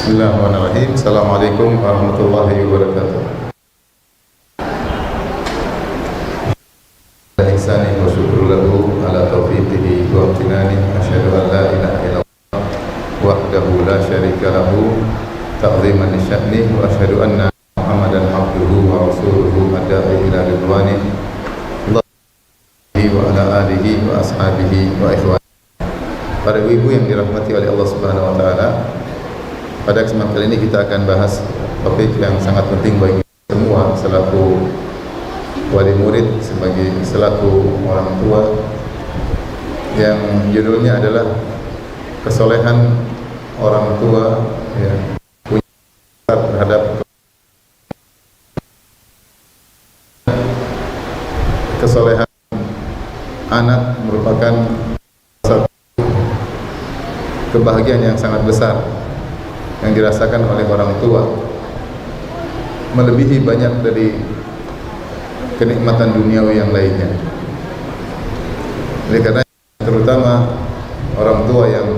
Bismillahirrahmanirrahim. Assalamualaikum warahmatullahi wabarakatuh. Ihsani wa syukru lahu ala taufiqihi wa amtinani. Asyhadu an la ilaha illallah wahdahu la syarika lahu ta'ziman li sya'ni wa asyhadu anna Muhammadan abduhu wa rasuluhu adda'i ila ridwani wa ala alihi wa ashabihi wa ikhwani. Para ibu yang dirahmati oleh Allah Subhanahu wa taala, pada kesempatan kali ini kita akan bahas topik yang sangat penting bagi semua selaku wali murid, selaku orang tua, yang judulnya adalah kesolehan orang tua yang punya terhadap kesolehan anak merupakan satu kebahagiaan yang sangat besar yang dirasakan oleh orang tua, melebihi banyak dari kenikmatan duniawi yang lainnya. Oleh karena terutama orang tua yang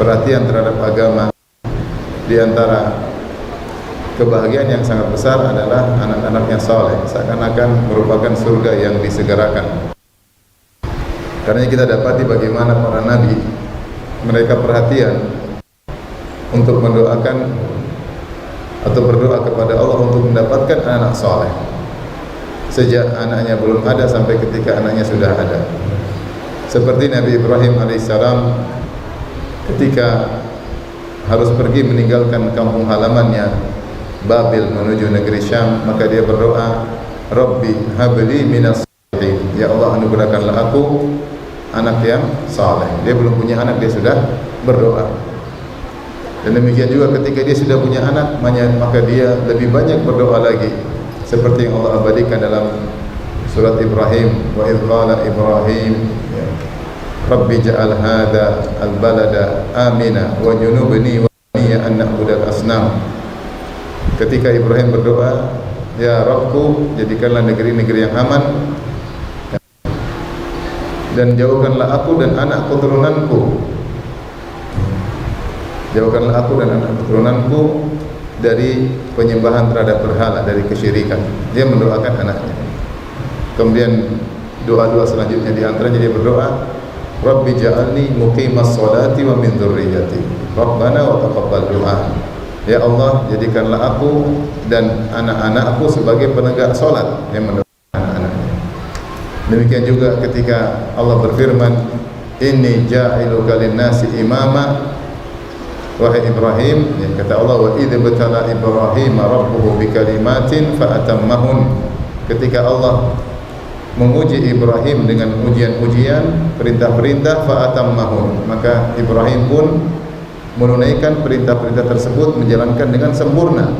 perhatian terhadap agama, di antara kebahagiaan yang sangat besar adalah anak-anaknya saleh, seakan-akan merupakan surga yang disegerakan. Karena kita dapati bagaimana para nabi, mereka perhatian untuk mendoakan atau berdoa kepada Allah untuk mendapatkan anak saleh sejak anaknya belum ada sampai ketika anaknya sudah ada. Seperti Nabi Ibrahim alaihissalam ketika harus pergi meninggalkan kampung halamannya Babil menuju negeri Syam, maka dia berdoa, Rabbi habli minas salihin, ya Allah anugerahkanlah aku anak yang saleh. Dia belum punya anak, dia sudah berdoa. Dan demikian juga ketika dia sudah punya anak, maka dia lebih banyak berdoa lagi, seperti yang Allah abadikan dalam surat Ibrahim, wa idh qala Ibrahim Rabbi ja'al hadha al-balada amina wa junubni wa baniya an na'budal asnam. Ketika Ibrahim berdoa, ya Rabbku, jadikanlah negeri-negeri yang aman dan jauhkanlah aku dan anak keturunanku, jauhkanlah aku dan anak keturunanku dari penyembahan terhadap berhala, dari kesyirikan. Dia mendoakan anaknya. Kemudian doa-doa selanjutnya di antaranya dia berdoa, Rabbi ja'alni muqimas sholati wa min dzurriyyati Rabbana wa taqabbal du'a. Ya Allah, jadikanlah aku dan anak-anakku sebagai penegak salat yang mendoakan anak-anaknya. Demikian juga ketika Allah berfirman, Inni ja'iluka lin-nasi imama, wahai Ibrahim, ya, kata Allah, wa idh batala Ibrahim rabbuhu bikalimatin fa'atammahun. Ketika Allah menguji Ibrahim dengan ujian-ujian, perintah-perintah, fa'atammahun, maka Ibrahim pun menunaikan perintah-perintah tersebut, menjalankan dengan sempurna.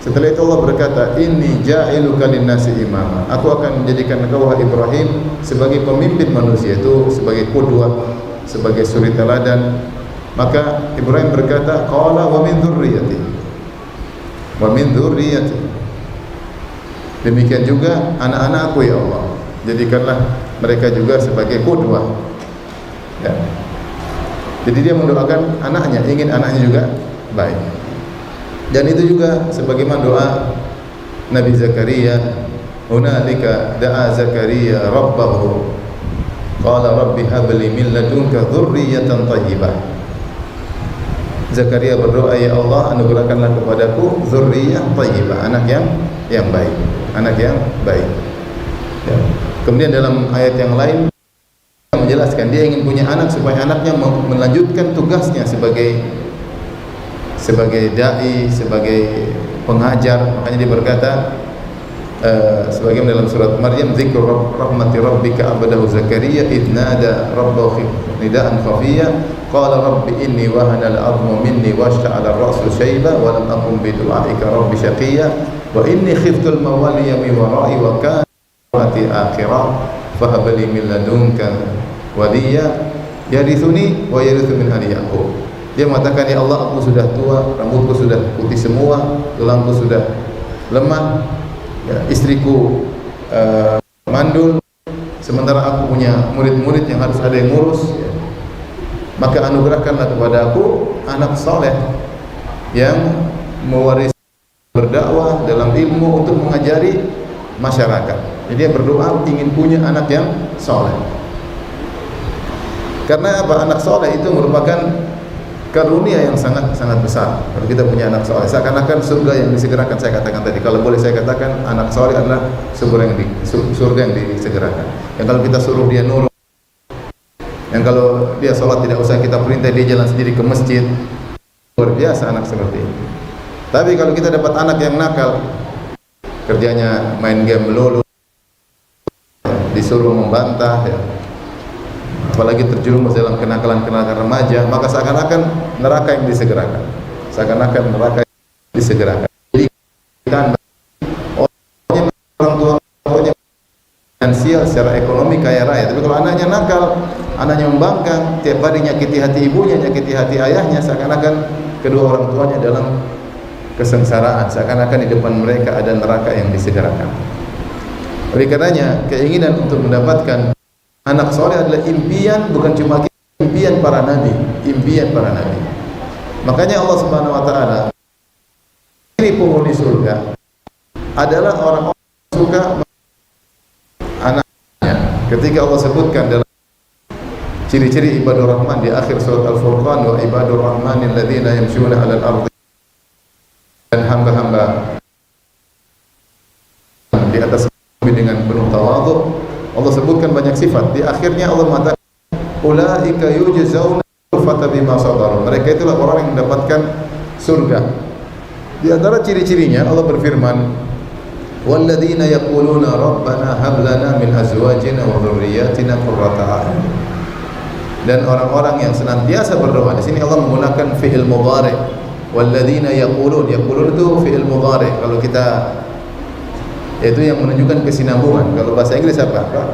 Setelah itu Allah berkata, Inni ja'iluka lin-nasi imama, aku akan menjadikan engkau wahai Ibrahim sebagai pemimpin manusia, itu sebagai qudwah, sebagai suri teladan. Maka Ibrahim berkata, qala wa min dzurriyyati, wa min dzurriyyati. Demikian juga anak-anakku ya Allah, jadikanlah mereka juga sebagai qudwah. Ya. Jadi dia mendoakan anaknya, ingin anaknya juga baik. Dan itu juga sebagaimana doa Nabi Zakaria, hunalika da'a Zakaria rabbahu qala rabbi habli min ladunka dzurriyyatan thayyibah. Zakaria berdoa, ya Allah anugerahkanlah kepadaku dzurriyyah thayyibah, anak yang baik, anak yang baik. Ya. Kemudian dalam ayat yang lain menjelaskan dia ingin punya anak supaya anaknya melanjutkan tugasnya sebagai dai, sebagai pengajar. Makanya dia berkata sebagaimana dalam surat Maryam, dzikru rahmati rabbika abadahu Zakaria idh nada rabbahu nidaan khafiyya qala rabbi inni wahana al-'azmu minni washta'ala ar-ra'su shayba wa lam akun bi du'aika rabbi shaqiyya wa inni khiftu al-mawaliya min wara'i wa kanat akhirah fahab li min ladunka waliya yarithuni wa yarithu min ali Yaqub. Dia mengatakan, ya Allah aku sudah tua, rambutku sudah putih semua, tulangku sudah lemah, ya, istriku mandul, sementara aku punya murid-murid yang harus ada yang ngurus, ya. maka anugerahkanlah kepadaku anak soleh yang mewarisi berdakwah dalam ilmu untuk mengajari masyarakat. Jadi dia berdoa ingin punya anak yang soleh. Karena apa? Anak soleh itu merupakan karunia yang sangat besar. Kalau kita punya anak soleh, seakan-akan surga yang disegerakan. Saya katakan tadi, kalau boleh saya katakan, anak soleh adalah surga yang disegerakan. Yang kalau kita suruh dia nurut, yang kalau dia sholat tidak usah kita perintah, dia jalan sendiri ke masjid. Luar biasa anak seperti ini. Tapi kalau kita dapat anak yang nakal, kerjanya main game melulu, disuruh membantah, ya, apalagi terjerumus dalam kenakalan-kenakalan remaja, maka seakan-akan neraka yang disegerakan. Seakan-akan neraka yang disegerakan. Jadi kita orang tuanya finansial secara ekonomi kaya raya, tapi kalau anaknya nakal, anaknya membangkang, tiap hari nyakiti hati ibunya, nyakiti hati ayahnya, seakan-akan kedua orang tuanya dalam kesengsaraan, seakan-akan di depan mereka ada neraka yang disegerakan. Oleh karenanya, keinginan untuk mendapatkan anak soleh adalah impian, bukan cuma impian para nabi, impian para nabi. Makanya Allah Subhanahu wa taala, ini penghuni surga adalah orang-orang yang suka anaknya. Ketika Allah sebutkan dalam ciri-ciri ibadur rahman di akhir surat Al-Furqan, wa ibadur rahmanil ladzina yamshuna 'alal ardi, dan hamba-hamba di atas bumi dengan penuh tawadhu. Allah sebutkan banyak sifat. Di akhirnya Allah mengatakan, ulaika yujzauna ghurfatan bima sabaru. Mereka itulah orang yang mendapatkan surga. Di antara ciri-cirinya Allah berfirman, walladzina yaquluna rabbana hab lana min azwajina wa dhurriyyatina qurrata a'yun. Dan orang-orang yang senantiasa berdoa. Di sini Allah menggunakan fi'il mudhari. Walladzina yaqulun, yaqulun itu fi'il mudhari. Kalau kita, yaitu yang menunjukkan kesinambungan. Kalau bahasa Inggris apa?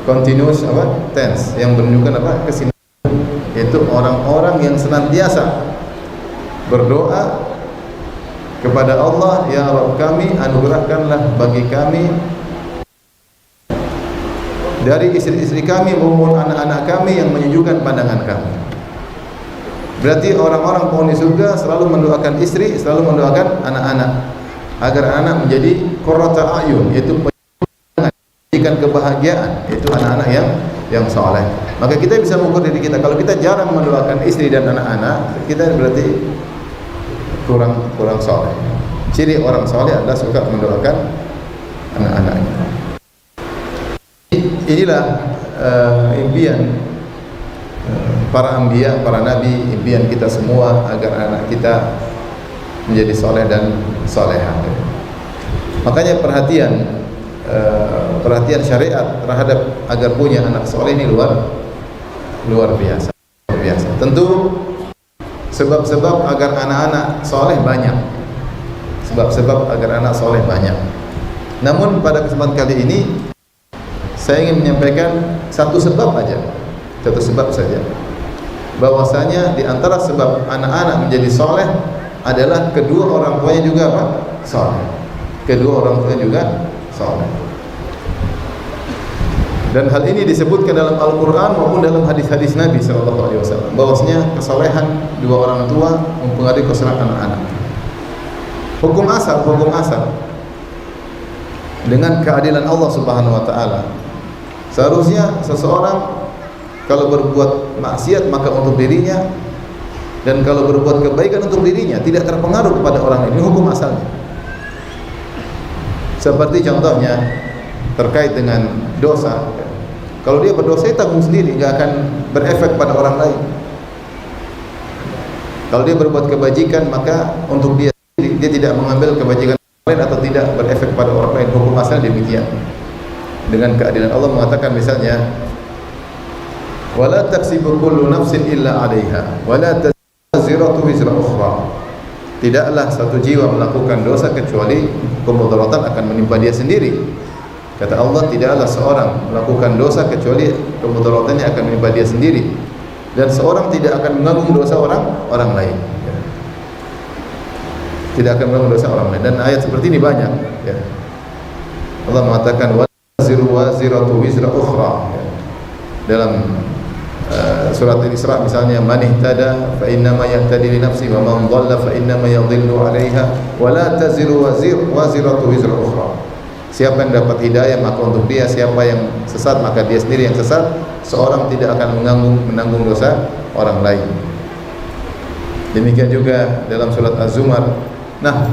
Continuous tense, yang menunjukkan kesinambungan. Yaitu orang-orang yang senantiasa berdoa kepada Allah, ya Rabb kami, anugerahkanlah bagi kami dari istri-istri kami maupun anak-anak kami yang menyejukkan pandangan kami. Berarti orang-orang penghuni surga selalu mendoakan istri, selalu mendoakan anak-anak, agar anak menjadi qurrata a'yun, yaitu pendidikan kebahagiaan, yaitu anak-anak yang saleh. Maka kita bisa mengukur diri kita. Kalau kita jarang mendoakan istri dan anak-anak, kita berarti kurang saleh. Ciri orang saleh adalah suka mendoakan anak-anaknya. Inilah impian para anbiya, para nabi, impian kita semua agar anak kita menjadi soleh dan solehah. Makanya perhatian syariat terhadap agar punya anak soleh ini luar biasa. Tentu sebab-sebab agar anak-anak soleh banyak. Sebab-sebab agar anak soleh banyak. Namun pada kesempatan kali ini saya ingin menyampaikan satu sebab saja, bahwasanya di antara sebab anak-anak menjadi soleh adalah kedua orang tuanya juga soleh. Kedua orang tuanya juga soleh. Dan hal ini disebutkan dalam Al-Quran maupun dalam hadis-hadis Nabi SAW, bahwasanya kesolehan dua orang tua mempengaruhi kesolehan anak-anak. Hukum asal dengan keadilan Allah Subhanahu wa taala, seharusnya seseorang kalau berbuat maksiat maka untuk dirinya, dan kalau berbuat kebaikan untuk dirinya, tidak terpengaruh kepada orang lain. Ini hukum asalnya. Seperti contohnya terkait dengan dosa. Kalau dia berdosa, tanggung sendiri, nggak akan berefek pada orang lain. Kalau dia berbuat kebajikan, maka untuk dia sendiri, dia tidak mengambil kebajikan orang lain atau tidak berefek pada orang lain. Hukum asal demikian. Dengan keadilan Allah mengatakan misalnya, wala taksibu kullu nafsin illa 'alaiha wala taziratu wizra ukhra. Tidaklah satu jiwa melakukan dosa kecuali kemudaratan akan menimpa dia sendiri. Kata Allah, tidaklah seorang melakukan dosa kecuali kemudaratannya akan menimpa dia sendiri, dan seorang tidak akan menanggung dosa orang lain. Tidak akan menanggung dosa orang lain. Dan ayat seperti ini banyak. Allah mengatakan waziratu wizra ukhra. Dalam surat Al-Isra misalnya, man ihtada fa innama yahtadi li nafsi wa man dhalla fa innama yadhillu 'alaiha wa la taziru waziratu wizra ukhra. Siapa yang dapat hidayah maka untuk dia, siapa yang sesat maka dia sendiri yang sesat. Seorang tidak akan menanggung dosa orang lain. Demikian juga dalam surat Az-Zumar. Nah,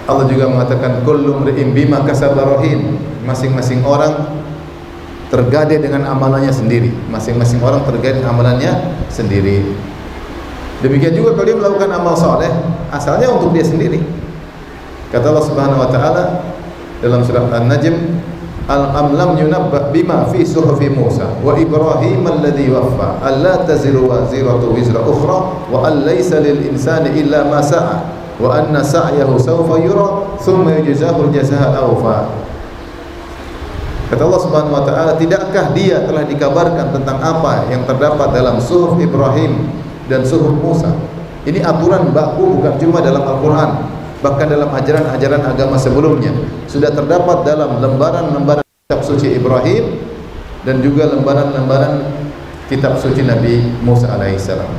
Allah juga mengatakan kullu mri'in bima kasaba rahin. Masing-masing orang tergadai dengan amalannya sendiri. Masing-masing orang tergadai dengan amalannya sendiri. Demikian juga kalau dia melakukan amal saleh, asalnya untuk dia sendiri. Kata Allah Subhanahu wa taala dalam surat An-Najm, am lam yunabba bima fi suhufi Musa wa Ibrahim alladhi waffa alla taziru waziratu wizra ukhra wa an laysa lil insani illa ma sa'a wa anna sa'yahu sawfa yura thumma yujzahu al-jazaa al-awfa. Kata Allah Subhanahu wa taala, tidakkah dia telah dikabarkan tentang apa yang terdapat dalam suhuf Ibrahim dan suhuf Musa? Ini aturan baku bukan cuma dalam Al-Qur'an, bahkan dalam ajaran-ajaran agama sebelumnya sudah terdapat dalam lembaran-lembaran kitab suci Ibrahim dan juga lembaran-lembaran kitab suci Nabi Musa alaihissalam.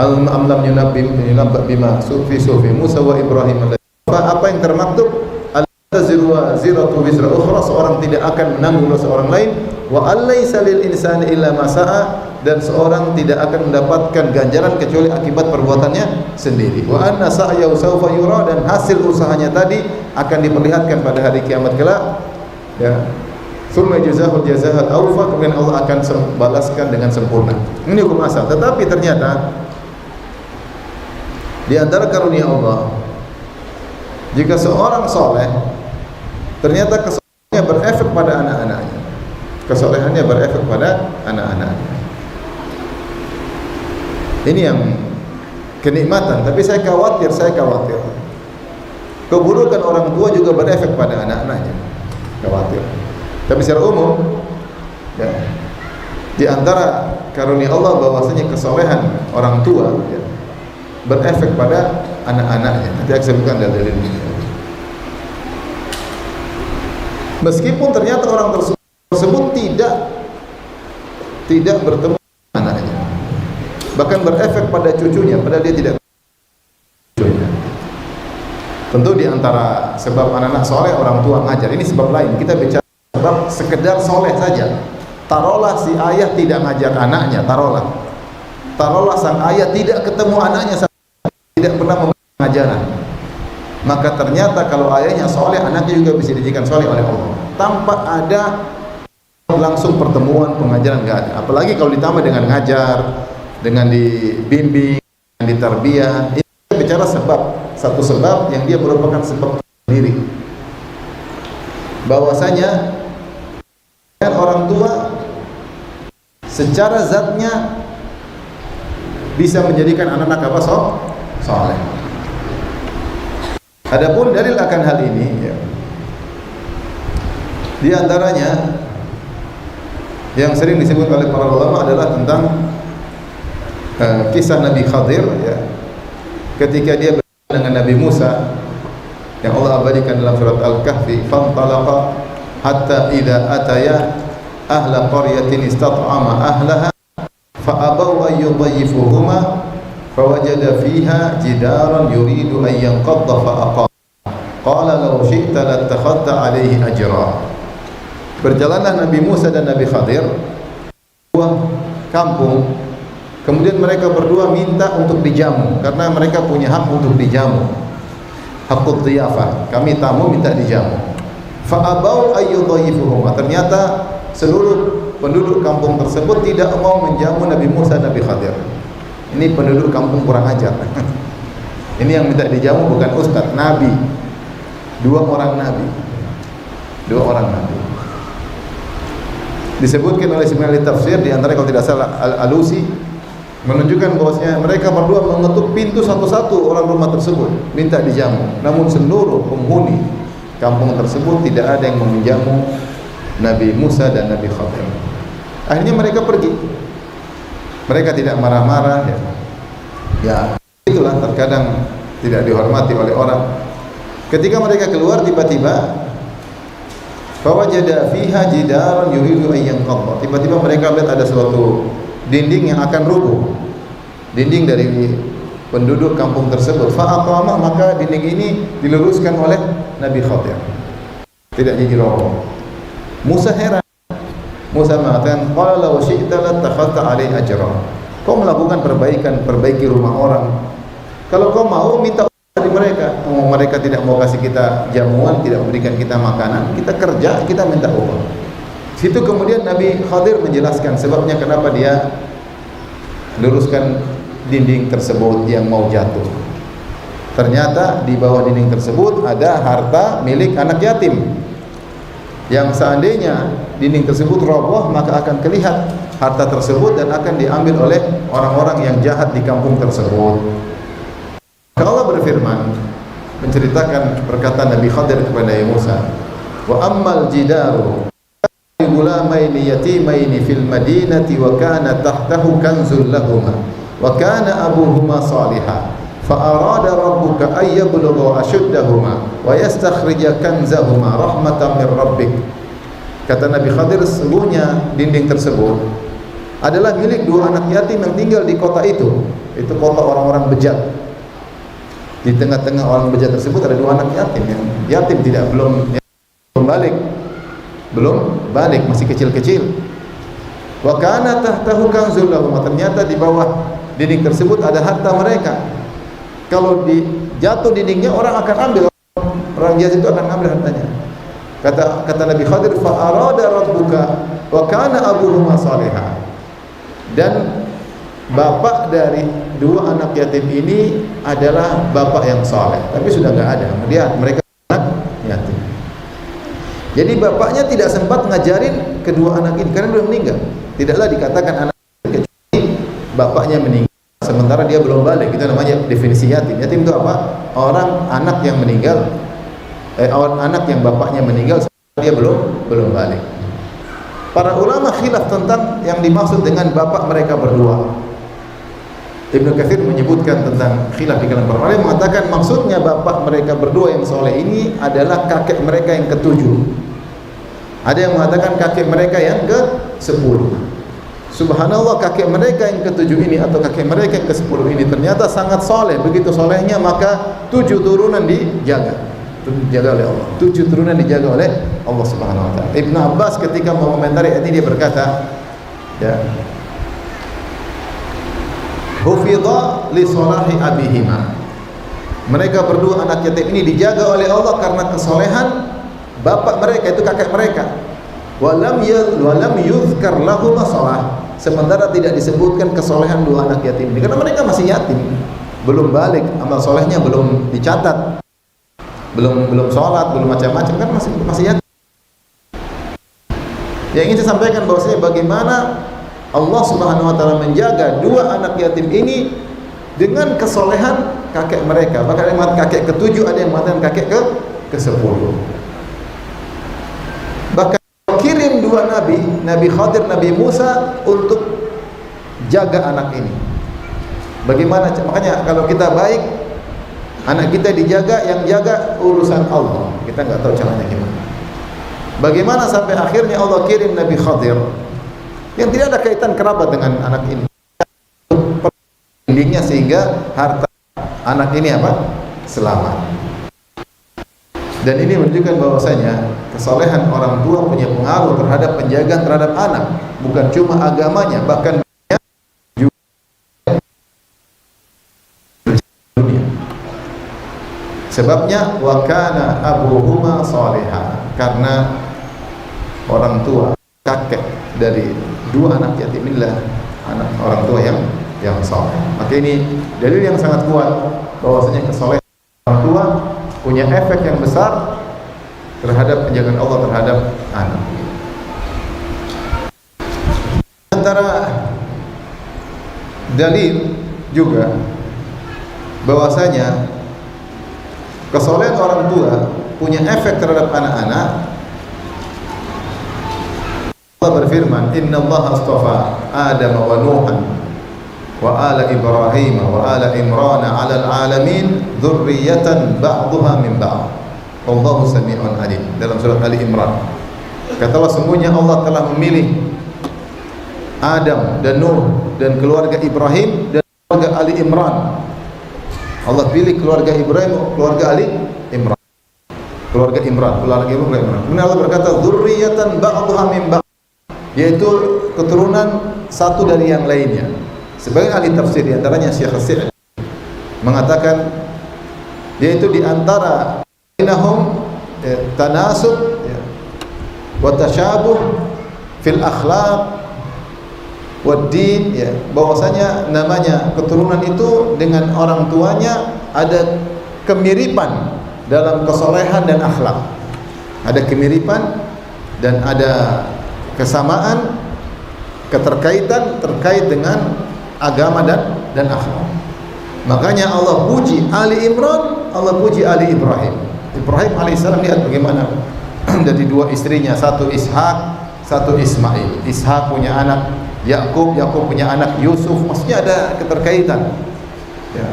Am lam yunabba bima fi sufi Musa wa Ibrahim. Apa yang termaktub, al-taziru waziratu wizra ukhra, seorang tidak akan menanggung dosa orang lain, wa alaysa lil insani illa ma sa'a, dan seorang tidak akan mendapatkan ganjaran kecuali akibat perbuatannya sendiri. Wa anna sa'yahu sawfa yura, dan hasil usahanya tadi akan diperlihatkan pada hari kiamat kelak. Ya. Tsumma jazahu al-jazaa al-awfa, kemudian Allah akan balaskan dengan sempurna. Ini hukum asal. Tetapi ternyata di antara karunia Allah, jika seorang soleh, ternyata kesolehannya berefek pada anak-anaknya. Kesolehannya berefek pada anak-anaknya. Ini yang kenikmatan. Tapi saya khawatir. Keburukan orang tua juga berefek pada anak-anaknya. Khawatir. Tapi secara umum, ya, di antara karunia Allah bahwasanya kesolehan orang tua, ya, berefek pada anak-anaknya. Nanti saya sebutkan dalilnya. Meskipun ternyata orang tersebut tidak bertemu anaknya, bahkan berefek pada cucunya, padahal dia tidak cucunya. Tentu di antara sebab anak-anak soleh orang tua ngajar. Ini sebab lain. Kita bicara sebab sekedar soleh saja. Taruhlah si ayah tidak ngajar anaknya, taruhlah sang ayah tidak ketemu anaknya, tidak pernah memberi ajaran, maka ternyata kalau ayahnya soleh, anaknya juga bisa dijadikan soleh oleh Allah tanpa ada langsung pertemuan pengajaran, nggak ada. Apalagi kalau ditambah dengan ngajar, dengan dibimbing, dengan ditarbiyah. Ini kita bicara satu sebab yang dia merupakan sebab sendiri, bahwasanya orang tua secara zatnya bisa menjadikan anak-anak apa? Soleh. Adapun dalil akan hal ini, ya, di antaranya yang sering disebut oleh para ulama adalah tentang kisah Nabi Khadir, ya, ketika dia berjumpa dengan Nabi Musa yang Allah abadikan dalam surat Al-Kahfi, fantalaqa hatta idza ataya ahla qaryatin istat'ama ahlaha fa abaw an yudayyifuhuma fawajada fiha jidaran yuridu an yanqadda fa aqama qala law syi'ta lattakhadta alayhi ajra. Berjalanlah Nabi Musa dan Nabi Khadir ke kampung, kemudian mereka berdua minta untuk dijamu karena mereka punya hak untuk dijamu, hakut dhiyafah, kami tamu minta dijamu. Fa abau ayyudayyifuhum, ternyata seluruh penduduk kampung tersebut tidak mau menjamu Nabi Musa dan Nabi Khadir. Ini penduduk kampung kurang ajar. Ini yang minta dijamu bukan ustaz, nabi. Dua orang nabi. Disebutkan oleh sebagian ahli tafsir, di antara kalau tidak salah Al-Alusi, menunjukkan bahwasanya mereka berdua mengetuk pintu satu-satu orang rumah tersebut minta dijamu. Namun seluruh penghuni kampung tersebut tidak ada yang menjamu Nabi Musa dan Nabi Khadir. Akhirnya mereka pergi. Mereka tidak marah-marah, ya. Ya, itulah terkadang tidak dihormati oleh orang. Ketika mereka keluar, tiba-tiba Fawajada fiha jidaran yuridu an yanqadha. Tiba-tiba mereka lihat ada suatu dinding yang akan rubuh. Dinding dari penduduk kampung tersebut. Fa'aqama, maka dinding ini diluruskan oleh Nabi Khadir. Tidak jadi roboh. Musa heran. Musa mengatakan, qala law syi'ta lattakhadhta 'alaihi ajra. Kau melakukan perbaikan, perbaiki rumah orang. Kalau kau mau minta dari mereka, mereka tidak mau kasih kita jamuan, tidak memberikan kita makanan, kita kerja, kita minta upah. Situ kemudian Nabi Khadir menjelaskan sebabnya kenapa dia luruskan dinding tersebut yang mau jatuh. Ternyata di bawah dinding tersebut ada harta milik anak yatim. Yang seandainya dinding tersebut roboh, maka akan kelihatan harta tersebut dan akan diambil oleh orang-orang yang jahat di kampung tersebut. Allah berfirman menceritakan perkataan Nabi Khadir kepada Musa, wa ammal jidaru gulamaini yatimaini fil madinati wa kana tahtahu kanzul lahumā wa kana abuhuma salihah fa arada rabbuka ay yablugha ashuddahuma wa yastakhrija kanzahuma rahmatan min rabbik. Kata Nabi Khadir, sesungguhnya dinding tersebut adalah milik dua anak yatim yang tinggal di kota itu. Itu kota orang-orang bejat. Di tengah-tengah orang bejat tersebut ada dua anak yatim yang yatim belum balik, masih kecil-kecil. Wa kana tahtahu kanzul lahum, ternyata di bawah dinding tersebut ada harta mereka. Kalau jatuh dindingnya, orang akan ambil, orang jahat itu akan ambil hartanya. Kata Nabi Khadir, fa arada rabbuka wa kana abuhuma salihah. Dan bapak dari dua anak yatim ini adalah bapak yang saleh, tapi sudah enggak ada. Kemudian mereka anak yatim. Jadi bapaknya tidak sempat ngajarin kedua anak ini karena belum meninggal. Tidaklah dikatakan anak kecuali bapaknya meninggal sementara dia belum balik. Itu namanya definisi yatim. Yatim itu apa? Anak yang meninggal, anak yang bapaknya meninggal sementara dia belum balik. Para ulama khilaf tentang yang dimaksud dengan bapak mereka berdua. Ibnu Katsir menyebutkan tentang khilaf di kalangan para ulama, mengatakan maksudnya bapak mereka berdua yang soleh ini adalah kakek mereka yang ketujuh. Ada yang mengatakan kakek mereka yang ke-10. Subhanallah, kakek mereka yang ketujuh ini atau kakek mereka yang ke-10 ini ternyata sangat soleh. Begitu solehnya maka 7 turunan dijaga oleh Allah. 7 turunan dijaga oleh Allah Subhanahu wa taala. Ibnu Abbas ketika mengomentari ayat ini dia berkata, ya, hufidha li salahi abihima. Mereka berdua anak yatim ini dijaga oleh Allah karena kesolehan bapak mereka, itu kakek mereka. Walam yuzkar lahum shalah. Sementara tidak disebutkan kesolehan dua anak yatim ini karena mereka masih yatim, belum balik, amal solehnya belum dicatat, belum sholat, belum macam-macam, kan masih yatim. Yang ingin saya sampaikan bahwasanya bagaimana Allah Subhanahu wa taala menjaga dua anak yatim ini dengan kesolehan kakek mereka. Bahkan ada yang mengatakan kakek ke-7, ada yang mengatakan kakek ke-10. Bahkan kirim dua nabi, Nabi Khadir, Nabi Musa untuk jaga anak ini. Bagaimana? Makanya kalau kita baik, anak kita dijaga, yang jaga urusan Allah. Kita nggak tahu caranya gimana. Bagaimana sampai akhirnya Allah kirim Nabi Khadir yang tidak ada kaitan kerabat dengan anak ini, dindingnya sehingga harta anak ini apa? Selamat. Dan ini menunjukkan bahwasanya kesolehan orang tua punya pengaruh terhadap penjagaan terhadap anak, bukan cuma agamanya, bahkan juga dunia. Sebabnya wa kana abuhuma salihah, karena orang tua, kakek dari dua anak yatim inilah anak orang tua yang saleh. Maka ini dalil yang sangat kuat bahwasanya kesolehan orang tua punya efek yang besar terhadap penjagaan Allah terhadap anak. Antara dalil juga bahwasanya kesolehan orang tua punya efek terhadap anak-anak. Allah berfirman, Inna Allah astafa Adam wa Nuhan wa ala Ibrahim wa ala Imran ala alamin dzurriyyatan ba'dhuha min ba'd. Allahu sami'un alim. Dalam surat Ali Imran. Kata Allah, sungguhnya Allah telah memilih Adam dan Nuh dan keluarga Ibrahim dan keluarga Ali Imran. Allah pilih keluarga Ibrahim, keluarga Ali Imran. Keluarga Imran. Kemudian Allah berkata, dzurriyyatan ba'dhuha min ba'd, yaitu keturunan satu dari yang lainnya. Sebagian ahli tafsir, di antaranya Syekh As-Sa'di, mengatakan yaitu di antara bainahum tanasub wa tasyabuh fil akhlaq wad din, ya, bahwasanya namanya keturunan itu dengan orang tuanya ada kemiripan dalam kesolehan dan akhlak. Ada kemiripan dan ada kesamaan, keterkaitan terkait dengan agama dan akhlak. Makanya Allah puji Ali Imran, Allah puji Ali Ibrahim. Ibrahim alaihissalam, lihat bagaimana dari dua istrinya, satu Ishak, satu Ismail. Ishak punya anak Yakub, Yakub punya anak Yusuf. Maksudnya ada keterkaitan, ya.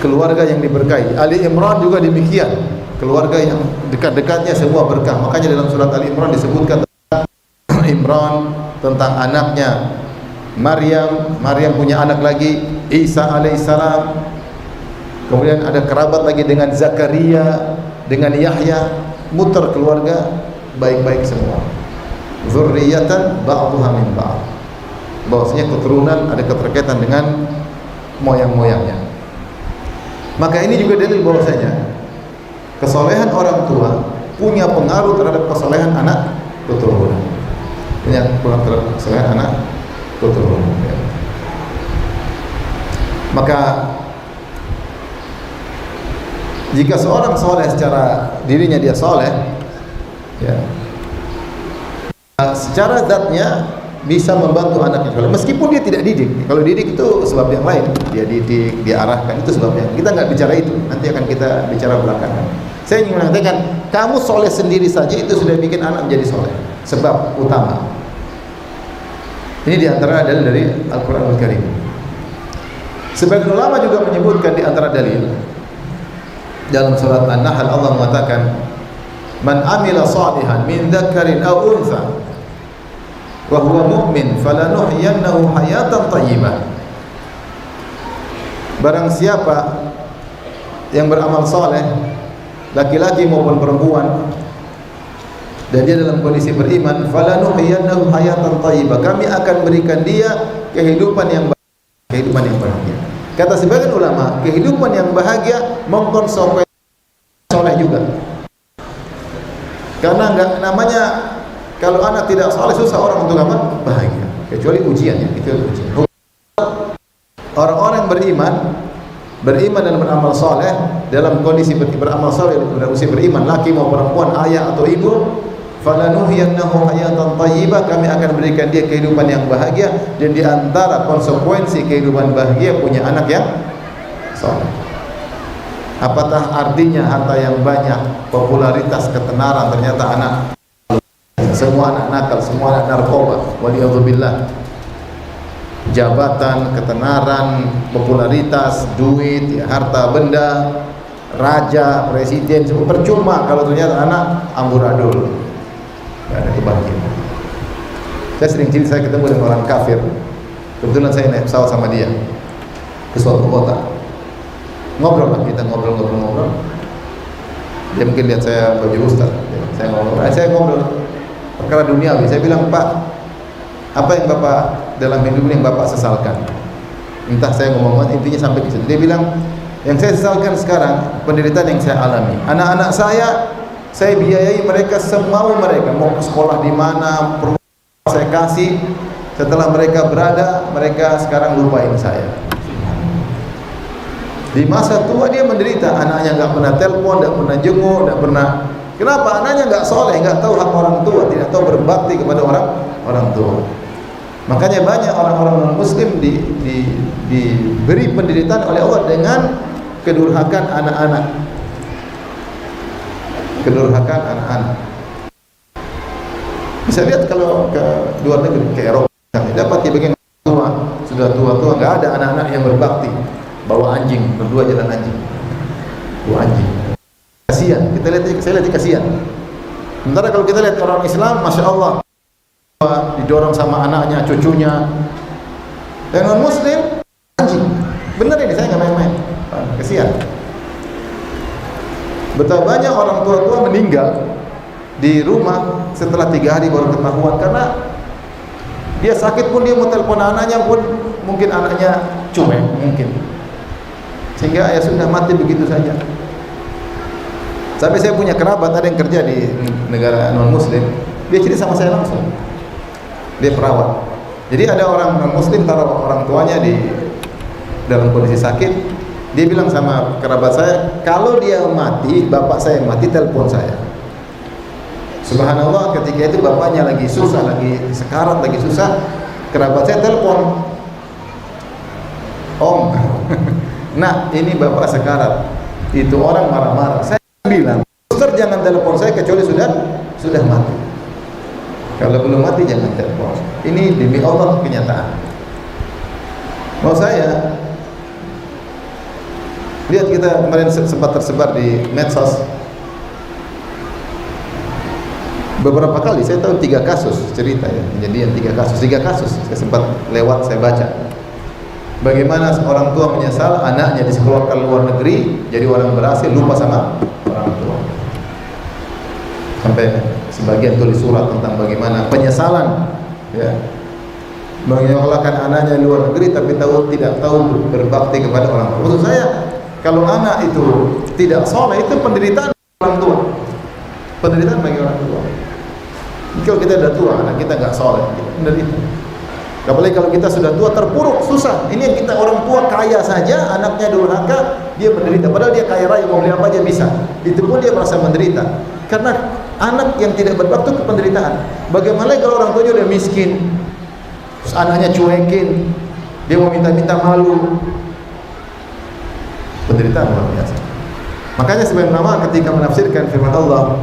Keluarga yang diberkahi. Ali Imran juga demikian, keluarga yang dekat-dekatnya semua berkah. Makanya dalam surat Ali Imran disebutkan tentang Imran, tentang anaknya Maryam. Maryam punya anak lagi, Isa alaihissalam. Kemudian ada kerabat lagi dengan Zakaria, dengan Yahya. Muter keluarga baik-baik semua. Dzurriyyatan ba'dhuha min ba'd, bahwasanya keturunan ada keterkaitan dengan moyang-moyangnya. Maka ini juga dalil bahwasanya kesolehan orang tua punya pengaruh terhadap kesolehan anak keturunan. Punya pengaruh terhadap kesolehan anak keturunan, ya. Maka jika seorang soleh secara dirinya dia soleh, ya, secara zatnya bisa membantu anaknya soleh, meskipun dia tidak didik. Kalau didik itu sebab yang lain, dia didik, dia arahkan, itu sebabnya. Kita nggak bicara itu, nanti akan kita bicara belakangan. Saya ingin mengatakan, kamu soleh sendiri saja itu sudah bikin anak menjadi soleh. Sebab utama. Ini diantara dalil dari Al-Quranul Karim. Sebagian ulama juga menyebutkan di antara dalil dalam surat An-Nahl, Allah mengatakan, man amila salihan min dzakarin aw untha wa huwa mu'min falanuhyiyannahu hayatan thayyibah. Barang siapa yang beramal saleh, laki-laki maupun perempuan, dan dia dalam kondisi beriman, falanuhyiyannahu hayatan thayyibah, kami akan berikan dia kehidupan yang bahagia. Kata sebagian ulama, kehidupan yang bahagia mengkonsekuensikan soleh juga. Karena enggak namanya, kalau anak tidak soleh susah orang untuk apa? Bahagia. Kecuali ujiannya, itu ujian. Orang-orang beriman dan beramal soleh, dalam kondisi beramal soleh, dalam usia beriman, laki maupun perempuan, ayah atau ibu, falanuhyiyannahu hayatan thayyibah, kami akan berikan dia kehidupan yang bahagia. Dan di antara konsekuensi kehidupan bahagia punya anak yang soleh. Apatah artinya harta yang banyak, popularitas, ketenaran, ternyata anak, semua anak nakal, semua anak narkoba, waliyadzubillah. Jabatan, ketenaran, popularitas, duit, ya, harta benda, raja, presiden, semua percuma kalau ternyata anak amburadul, tidak ada kebahagiaan. Saya sering cerita, saya ketemu dengan orang kafir. Kebetulan saya naik pesawat sama dia ke suatu kota. Ngobrol lah, kita ngobrol. Dia mungkin lihat saya baju ustaz, saya ngobrol perkara duniawi. Saya bilang, Pak, apa yang Bapak dalam hidup ini yang Bapak sesalkan? Entah saya ngomong, intinya sampai ke situ. Dia bilang, yang saya sesalkan sekarang penderitaan yang saya alami. Anak-anak saya biayai mereka semau mereka, mau ke sekolah di mana, saya kasih. Setelah mereka berada, mereka sekarang lupain saya. Di masa tua dia menderita, anaknya nggak pernah telepon, nggak pernah jenguk, nggak pernah. Kenapa? Anaknya nggak soleh, nggak tahu hak orang tua, tidak tahu berbakti kepada orang tua. Makanya banyak orang-orang non-Muslim diberi penderitaan oleh Allah dengan kedurhakan anak-anak. Kedurhakan anak-anak. Bisa lihat kalau ke luar negeri, ke Eropa, dapat di bagian tua, sudah tua-tua, nggak ada anak-anak yang berbakti. Bawa anjing, berdua jalan anjing, bawa anjing. Kasihan, kita lihat, saya lihat kasihan. Sementara kalau kita lihat orang Islam, Masya Allah, didorong sama anaknya, cucunya. Dan non Muslim, anjing. Bener ini, saya nggak main-main. Kesian. Betapa banyak orang tua-tua meninggal di rumah setelah 3 hari baru ketahuan, karena dia sakit pun dia mau telepon anaknya pun mungkin anaknya cuek mungkin, sehingga ya sudah mati begitu saja. Sampai saya punya kerabat ada yang kerja di negara non Muslim, dia cerita sama saya langsung, dia perawat. Jadi ada orang non Muslim taruh orang tuanya di dalam kondisi sakit, dia bilang sama kerabat saya, kalau dia mati, bapak saya mati, telepon saya. Subhanallah, ketika itu bapaknya lagi susah, lagi sekarat, lagi susah, kerabat saya telepon, Om, nah ini bapak sekarat. Itu orang marah-marah. Saya bilang, suster jangan telepon saya kecuali sudah mati. Kalau belum mati jangan telepon. Ini demi Allah kenyataan. Mau saya lihat, kita kemarin sempat tersebar di medsos beberapa kali, saya tahu 3 kasus cerita ya, kejadian 3 kasus saya sempat lewat, saya baca bagaimana seorang tua menyesal anaknya disekolahkan luar negeri jadi orang berhasil, lupa sama orang tua. Sampai sebagian tulis surat tentang bagaimana penyesalan ya, menyekolahkan anaknya luar negeri tapi tidak tahu berbakti kepada orang tua. Maksud saya, kalau anak itu tidak soleh, itu penderitaan orang tua, penderitaan bagi orang tua. Kalau kita sudah tua, anak kita nggak soleh, menderita. Apalagi kalau kita sudah tua, terpuruk, susah. Ini yang kita orang tua kaya saja, anaknya durhaka, dia menderita. Padahal dia kaya raya, mau beli apa aja bisa. Itu pun dia merasa menderita. Karena anak yang tidak berbakti ke penderitaan. Bagaimana kalau orang tuanya udah miskin, terus anaknya cuekin, dia mau minta-minta malu, penderitaan luar biasa. Makanya sebagian ulama ketika menafsirkan firman Allah,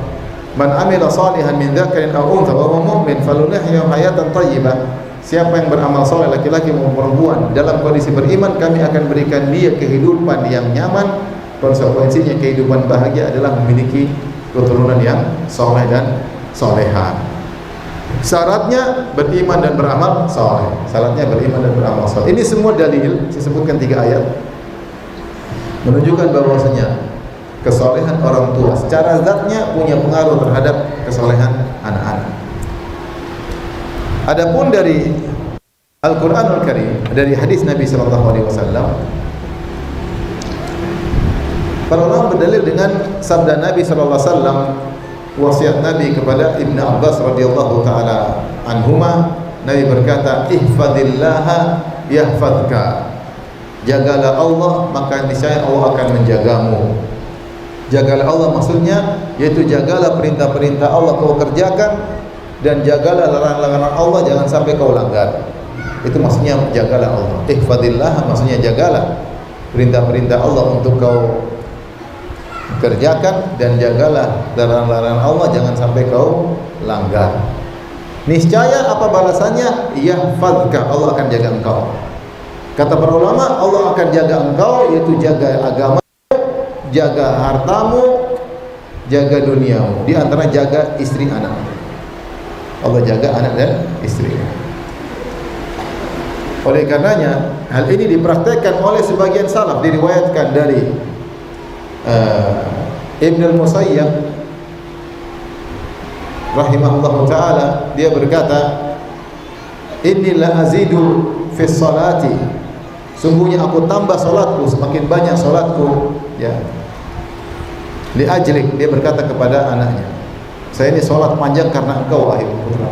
man amila salihan min dzakarin aw untha wa huwa mu'min faluhyihim hayatan thayyibah. Siapa yang beramal soleh, laki-laki maupun perempuan, dalam kondisi beriman, kami akan berikan dia kehidupan yang nyaman. Konsekuensinya kehidupan bahagia adalah memiliki keturunan yang soleh dan soleha. Syaratnya beriman dan beramal soleh. Syaratnya beriman dan beramal soleh. Ini semua dalil, saya sebutkan 3 ayat, menunjukkan bahwasanya kesolehan orang tua secara zatnya punya pengaruh terhadap kesolehan anak-anak. Adapun dari Al-Qur'anul Karim, dari hadis Nabi sallallahu alaihi wasallam, para ulama berdalil dengan sabda Nabi sallallahu alaihi wasallam, wasiat Nabi kepada Ibnu Abbas radhiyallahu taala anhuma. Nabi berkata, ihfadillaha yahfadka. Jagalah Allah, maka niscaya Allah akan menjagamu. Jagalah Allah maksudnya yaitu jagalah perintah-perintah Allah kau kerjakan, dan jagalah larangan-larangan Allah, jangan sampai kau langgar. Itu maksudnya jagalah Allah. Ihfadillah maksudnya jagalah perintah-perintah Allah untuk kau kerjakan, dan jagalah larangan-larangan Allah, jangan sampai kau langgar. Niscaya apa balasannya? Yahfadka, Allah akan jaga engkau. Kata para ulama, Allah akan jaga engkau, yaitu jaga agama, jaga hartamu, jaga duniamu, di antara jaga istri anak. Allah jaga anak dan istri. Oleh karenanya hal ini dipraktekkan oleh sebagian salaf, diriwayatkan dari Ibn al-Musayyab rahimahullah ta'ala, dia berkata, inni la azidu fi salati, sungguhnya aku tambah salatku, semakin banyak salatku ya, li ajlik, dia berkata kepada anaknya, saya ini salat panjang karena engkau wahai putra.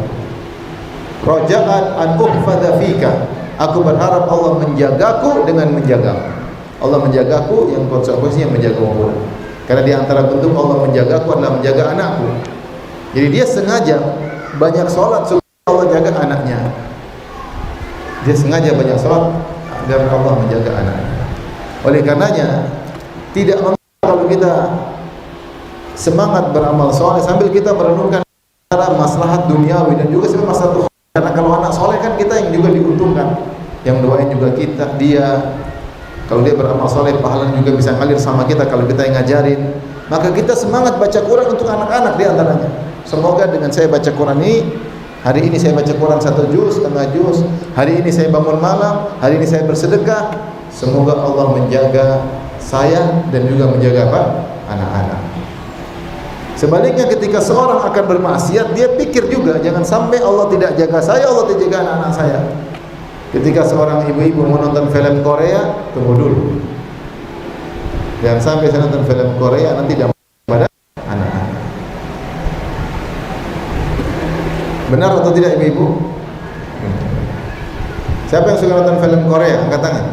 Raja'an an uhfadha fika, aku berharap Allah menjagaku dengan menjagamu. Allah menjagaku yang konsekuensinya menjagamu pula. Karena di antara bentuk Allah menjagaku adalah menjaga anakku. Jadi dia sengaja banyak salat supaya Allah jaga anaknya. Dia sengaja banyak salat agar Allah menjaga anaknya. Oleh karenanya tidak mengapa kalau kita semangat beramal soleh sambil kita merenungkan maslahat duniawi dan juga sebenarnya maslahat ukhrawi. Karena kalau anak soleh kan kita yang juga diuntungkan, yang doain juga kita, dia. Kalau dia beramal soleh, pahalanya juga bisa ngalir sama kita kalau kita yang ngajarin. Maka kita semangat baca Quran untuk anak-anak di antaranya. semoga dengan saya baca Quran ini, hari ini saya baca Quran 1 juz, setengah juz, hari ini saya bangun malam, hari ini saya bersedekah, semoga Allah menjaga saya dan juga menjaga apa? Anak-anak. Sebaliknya ketika seorang akan bermaksiat, dia pikir juga jangan sampai Allah tidak jaga saya, Allah tidak jaga anak-anak saya. Ketika seorang ibu-ibu menonton film Korea, tunggu dulu. Jangan sampai saya nonton film Korea nanti dampak pada anak-anak. Benar atau tidak ibu-ibu? Siapa yang suka nonton film Korea? Angkat tangan.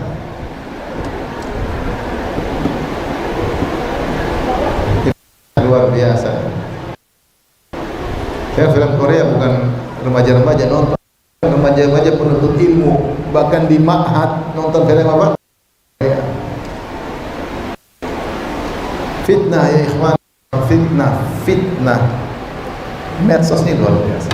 Luar biasa. Saya film Korea bukan remaja-remaja nonton, remaja-remaja penuntut ilmu, bahkan di ma'had nonton film apa? Korea. Fitnah ya ikhwan, fitnah. Medsos ini luar biasa.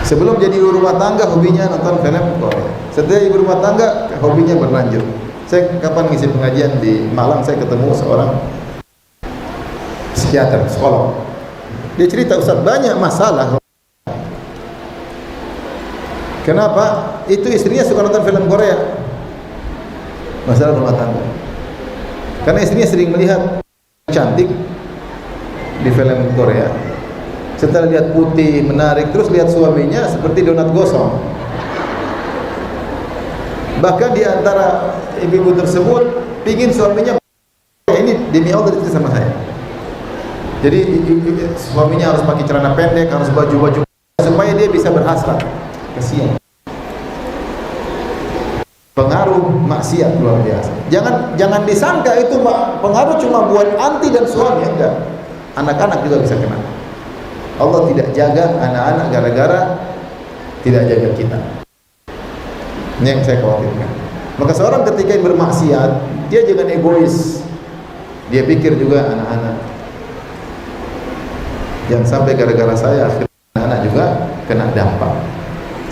Sebelum jadi ibu rumah tangga, hobinya nonton film Korea. Setelah ibu rumah tangga, hobinya berlanjut. Saya kapan ngisi pengajian di Malang, saya ketemu seorang psikiater, psikolog. Dia cerita, Ustaz, banyak masalah. Kenapa? Itu istrinya suka nonton film Korea. Masalah rumah tangga. Karena istrinya sering melihat cantik di film Korea. Setelah lihat putih, menarik, terus lihat suaminya seperti donat gosong. Bahkan di antara ibu-ibu tersebut pingin suaminya, ini demi Allah itu sama saya. Jadi suaminya harus pakai celana pendek, harus baju-baju supaya dia bisa berhasrat. Kasihan. Pengaruh maksiat luar biasa. Jangan disangka itu pengaruh cuma buat anti dan suami, enggak. Anak-anak juga bisa kena. Allah tidak jaga anak-anak gara-gara tidak jaga kita. Ini yang saya khawatirkan. Maka seorang ketika bermaksiat, dia jangan egois. Dia pikir juga anak-anak. Jangan sampai gara-gara saya anak-anak juga kena dampak.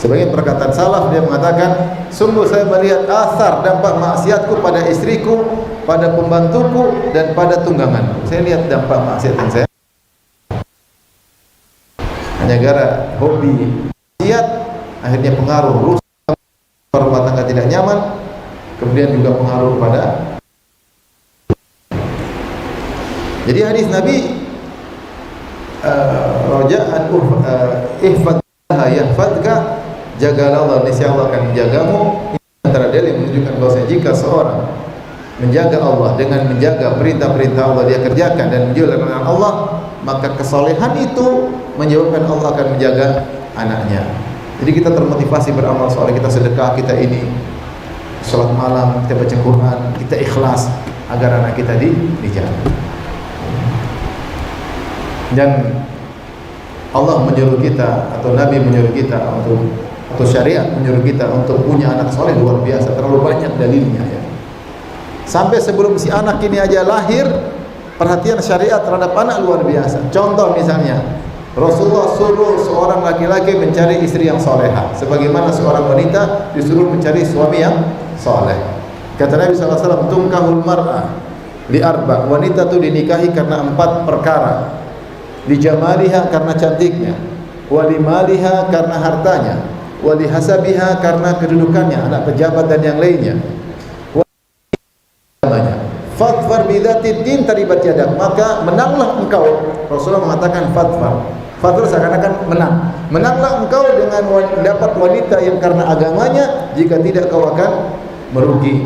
Sebagai perkataan salaf, dia mengatakan, sungguh saya melihat asar dampak maksiatku pada istriku, pada pembantuku, dan pada tungganganku. Saya lihat dampak maksiat yang saya hanya gara hobi maksiat, akhirnya pengaruh rusak, rumah tangga tidak nyaman, kemudian juga pengaruh pada. Jadi hadis Nabi, raja'an ihfadha yahfadka, jagalah Allah, niscaya Allah akan menjagamu. Ini antara dalil yang menunjukkan bahwa jika seorang menjaga Allah dengan menjaga perintah-perintah Allah dia kerjakan dan menjauhi larangan Allah, maka kesolehan itu menyebabkan Allah akan menjaga anaknya. Jadi kita termotivasi beramal soleh, kita sedekah, kita ini salat malam, kita baca Quran, kita ikhlas agar anak kita dijaga. Dan Allah menyuruh kita, atau Nabi menyuruh kita untuk, atau syariat menyuruh kita untuk punya anak soleh luar biasa, terlalu banyak dalilnya ya. Sampai sebelum si anak ini aja lahir, perhatian syariat terhadap anak luar biasa. Contoh misalnya, Rasulullah suruh seorang laki-laki mencari istri yang solehah, sebagaimana seorang wanita disuruh mencari suami yang soleh. Kata Nabi SAW, tungkahul mar'ah li arba', wanita itu dinikahi karena 4 perkara. Li jamaliha karena cantiknya, wali maliha karena hartanya, wali hasabiha karena kedudukannya, anak pejabat dan yang lainnya. Fatfar bidzatid din taribat yadak, maka menanglah engkau. Rasulullah mengatakan fatfar. Fatfar seakan-akan menang. Menanglah engkau dengan dapat wanita yang karena agamanya, jika tidak kau akan merugi.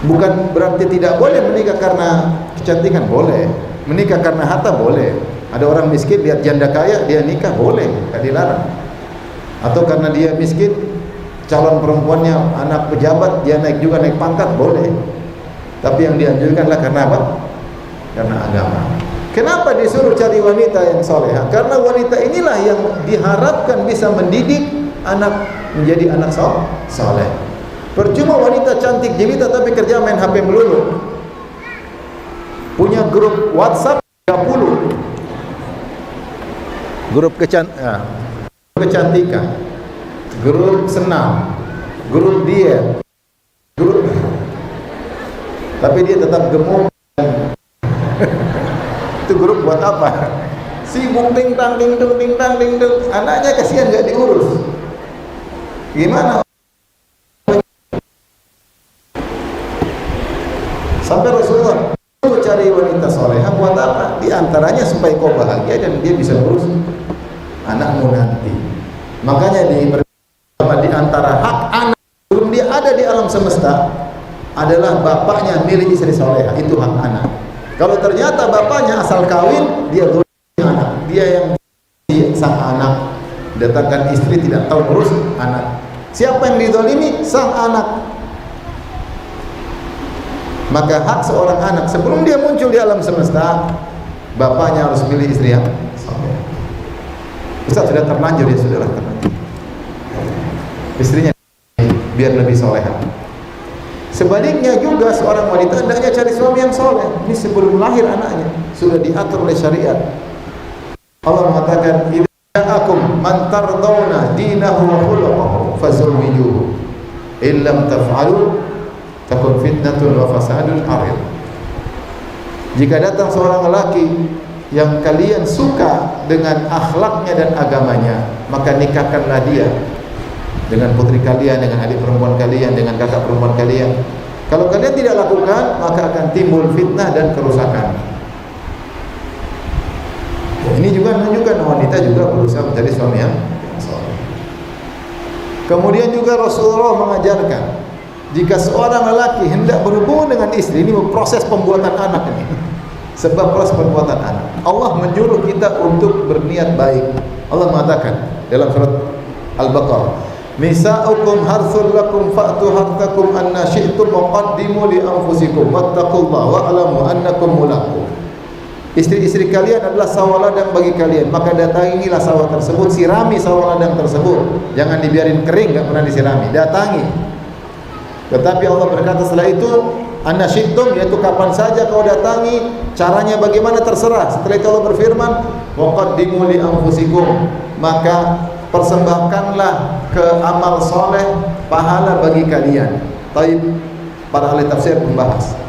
Bukan berarti tidak boleh menikah karena kecantikan, boleh. Menikah karena harta boleh. Ada orang miskin lihat janda kaya dia nikah, boleh, tidak dilarang. Atau karena dia miskin, calon perempuannya anak pejabat, dia naik juga naik pangkat, boleh. Tapi yang dianjurkanlah karena apa? Karena agama. Kenapa disuruh cari wanita yang soleha? Karena wanita inilah yang diharapkan bisa mendidik anak menjadi anak soleh. Percuma wanita cantik jelita tapi kerja main HP melulu. Punya grup WhatsApp 30. Grup kecantikan, grup senam, grup diet, grup, tapi dia tetap gemuk. Itu Itu grup buat apa? Sibuk ting tang, anaknya kasihan nggak diurus. Gimana? Sampai Rasulullah cari wanita soleha buat apa? Di antaranya supaya kau bahagia dan dia bisa urus anakmu nanti. Makanya di antara hak anak sebelum dia ada di alam semesta adalah bapaknya milih istri soleha, itu hak anak. Kalau ternyata bapaknya asal kawin, dia anak, dia yang sang anak, datangkan istri tidak tahu urus anak. Siapa yang dizalimi? Sang anak. Maka hak seorang anak sebelum dia muncul di alam semesta, bapaknya harus pilih istri yang saleh. Ustaz sudah terlanjur, ya sudahlah terlanjur. Istrinya biar lebih soleha. Sebaliknya juga seorang wanita hendaknya cari suami yang soleh. Ini sebelum lahir anaknya sudah diatur oleh syariat. Allah mengatakan, "Idza ja'akum man tardawna dinahu wa khuluquhu fazawwijuhu. In lam taf'alu takun fitnatun wa fasadun 'arid." Jika datang seorang lelaki yang kalian suka dengan akhlaknya dan agamanya, maka nikahkanlah dia dengan putri kalian, dengan adik perempuan kalian, dengan kakak perempuan kalian. Kalau kalian tidak lakukan, maka akan timbul fitnah dan kerusakan. Ini juga menunjukkan wanita juga berusaha mencari suami yang saleh. Kemudian juga Rasulullah mengajarkan, jika seorang lelaki hendak berhubungan dengan istri, ini proses pembuatan anak ini. Sebab proses pembuatan anak, Allah menyuruh kita untuk berniat baik. Allah mengatakan dalam surat Al-Baqarah, "Nisa'ukum harthul lakum fa'tu harthakum anna syi'tum wa qaddimu li anfusikum wattaqullaha wa'lamu annakum mulaqu." Istri-istri kalian adalah sawah ladang bagi kalian, maka datangilah sawah tersebut, sirami sawah ladang tersebut. Jangan dibiarin kering, enggak pernah disirami, datangi. Tetapi Allah berkata setelah itu, "Anna syi'tum," yaitu kapan saja kau datangi, caranya bagaimana terserah. Setelah itu Allah berfirman, "Wa qaddimu li anfusikum," maka persembahkanlah ke amal soleh pahala bagi kalian. Taib, para ahli tafsir membahas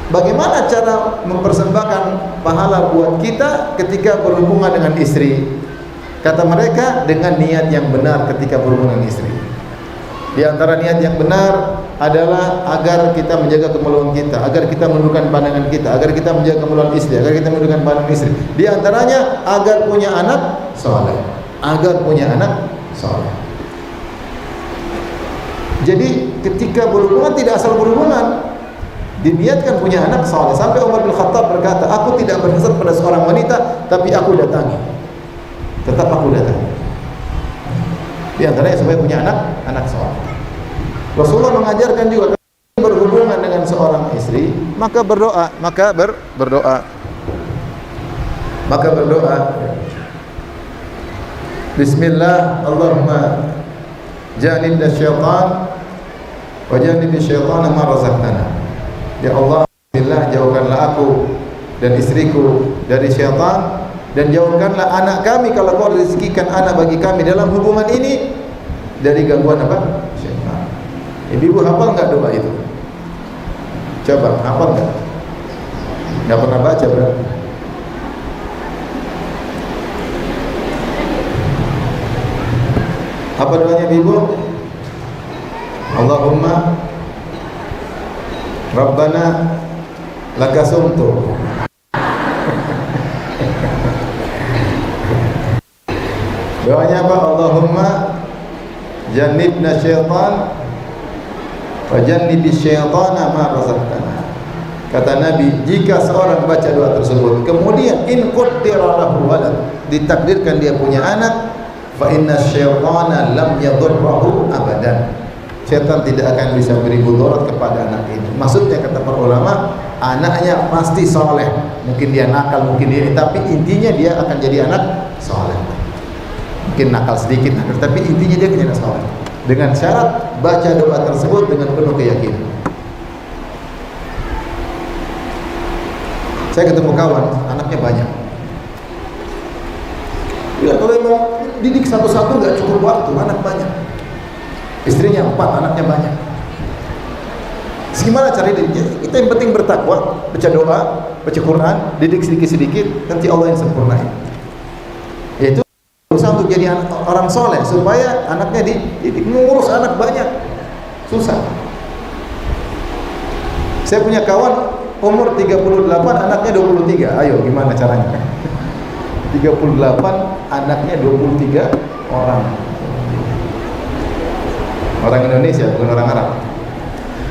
bagaimana cara mempersembahkan pahala buat kita ketika berhubungan dengan istri. Kata mereka, dengan niat yang benar ketika berhubungan dengan istri. Di antara niat yang benar adalah agar kita menjaga kemaluan kita, agar kita menundukkan pandangan kita, agar kita menjaga kemaluan istri, agar kita menundukkan pandangan istri. Di antaranya agar punya anak soleh, agar punya anak soleh. Jadi ketika berhubungan tidak asal berhubungan, diniatkan punya anak soleh. Sampai Umar bin Khattab berkata, "Aku tidak berhasrat pada seorang wanita, tapi aku datangi. Tetap aku datangi." Di antaranya supaya punya anak soleh. Rasulullah mengajarkan juga, berhubungan dengan seorang istri, maka berdoa, maka berdoa. Bismillah, Allahumma janibna syaitan wa janibi syaitana ma razaqtana. Ya Allah, bismillah, jauhkanlah aku dan istriku dari syaitan, dan jauhkanlah anak kami, kalau kau rezekikan anak bagi kami dalam hubungan ini, dari gangguan apa? Syaitan. Ibu hafal enggak doa itu? Coba, hafal enggak? Enggak pernah baca berarti. Apa doanya Ibu? Allahumma Rabbana laka sumtu. Doanya apa? Allahumma jannibna syaitan wa jannibi syaitana ma razaqtana. Kata Nabi, jika seorang baca doa tersebut, kemudian in qaddara lahu walad, ditakdirkan dia punya anak, fa inna syaitana lam yadurruhu abadan. Syaitan tidak akan bisa beri mudarat kepada anak ini. Maksudnya kata para ulama, anaknya pasti soleh. Mungkin dia nakal, mungkin ini, tapi intinya dia akan jadi anak soleh. Mungkin nakal sedikit, tapi intinya dia akan jadi anak soleh. Dengan syarat baca doa tersebut dengan penuh keyakinan. Saya ketemu kawan, anaknya banyak. Ya, kalau mau didik satu-satu nggak cukup waktu, anak banyak. Istrinya 4, anaknya banyak. Gimana cara didiknya? Kita yang penting bertakwa, baca doa, baca Quran, didik sedikit-sedikit, nanti Allah yang sempurnain. Yaitu berusaha untuk jadi orang soleh supaya anaknya dididik. Mengurus anak banyak susah. Saya punya kawan umur 38, anaknya 23. Ayo gimana caranya? 38, anaknya 23 orang. Orang Indonesia, bukan orang Arab.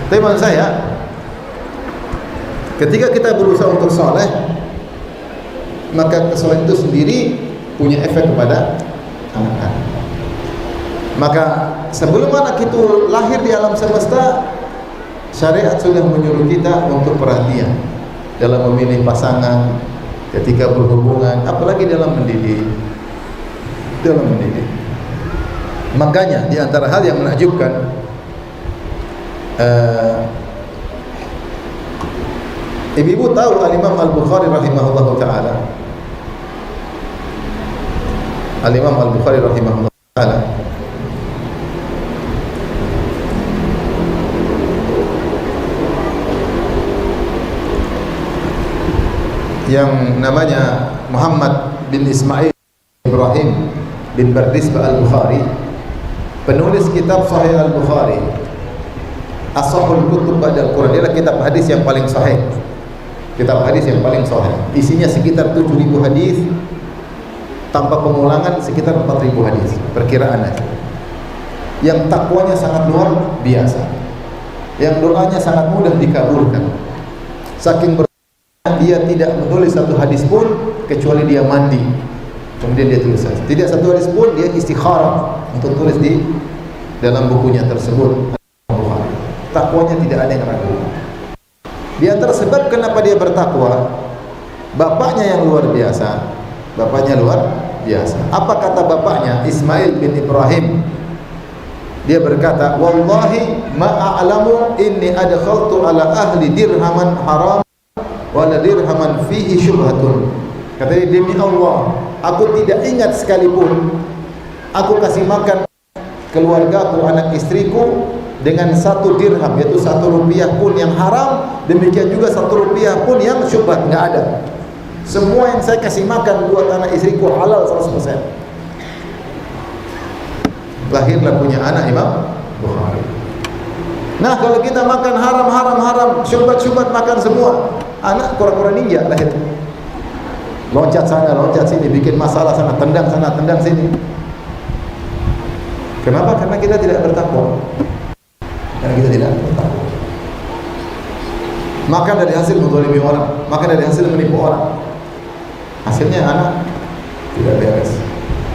Tapi maksud saya, ketika kita berusaha untuk soleh, maka kesolehan itu sendiri punya efek kepada anak-anak. Maka sebelum anak itu lahir di alam semesta, syariat sudah menyuruh kita untuk perhatian dalam memilih pasangan, ketika berhubungan, apalagi dalam mendidik. Makanya di antara hal yang menakjubkan, ibu-ibu tahu Al-Imam Al-Bukhari rahimahullahu ta'ala. Al-Imam Al-Bukhari rahimahullahu ta'ala yang namanya Muhammad bin Ismail Ibrahim bin Bardisbah Al-Bukhari, penulis kitab Sahih Al-Bukhari, As-Sahihul Kutub Ba'dal Quran. Dia adalah kitab hadis yang paling sahih. Kitab hadis yang paling sahih. Isinya sekitar 7.000 hadis tanpa pengulangan, sekitar 4.000 hadis perkiraan aja. Yang takwanya sangat luar biasa. Yang doanya sangat mudah dikabulkan. Saking dia tidak menulis satu hadis pun kecuali dia mandi, kemudian dia tulis. Tidak satu hadis pun dia istikharah untuk tulis di dalam bukunya tersebut. Takwanya tidak ada yang ragu. Di antara sebab kenapa dia bertakwa, bapaknya yang luar biasa. Bapaknya luar biasa. Apa kata bapaknya? Ismail bin Ibrahim. Dia berkata, "Wallahi ma a'lamu inni adkhaltu ala ahli dirhaman haram wala dirhaman fihi syubhatun." Katanya, demi Allah, aku tidak ingat sekalipun aku kasih makan keluargaku, anak istriku dengan 1 dirham, yaitu 1 rupiah pun yang haram, demikian juga 1 rupiah pun yang syubhat, enggak ada. Semua yang saya kasih makan buat anak istriku halal 100%. Lahirlah punya anak Imam Bukhari. Nah, kalau kita makan haram, syubhat makan semua, anak kura-kura ninja lahir. Loncat sana, loncat sini, bikin masalah sana, tendang sini. Kenapa? Karena kita tidak bertakwa. Makan dari hasil menzalimi orang, makan dari hasil menipu orang. Hasilnya anak tidak beres.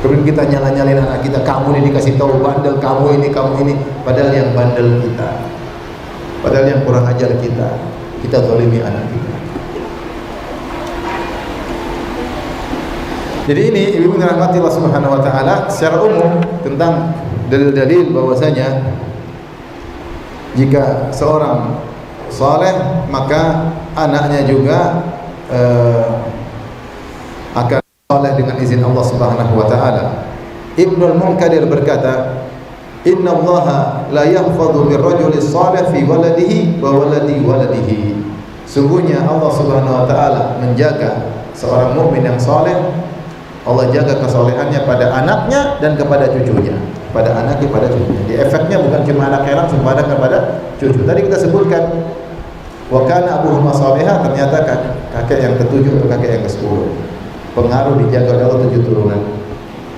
Kemudian kita nyala-nyalain anak kita, kamu ini dikasih tahu bandel, kamu ini, padahal yang bandel kita. Padahal yang kurang ajar kita zalimi anak kita. Jadi ini ibu dirahmati Allah Subhanahu wa taala, secara umum tentang dalil-dalil bahwasanya jika seorang saleh maka anaknya juga akan saleh dengan izin Allah Subhanahu wa taala. Ibnul Munkadir berkata, "Inna Allah la yahfadhu birrajuli salih fi waladihi wa waladi waladihi." Sungguhnya Allah Subhanahu wa taala menjaga seorang mukmin yang saleh. Allah jaga kesolehannya pada anaknya dan kepada cucunya. Pada anaknya, pada cucunya. Di efeknya bukan cuma anak heran, cuma kepada cucu. Tadi kita sebutkan, wa kana abuhuma salihah, ternyata kakek yang ke-7 atau kakek yang ke-10. Pengaruh dijaga oleh Allah 7 turunan.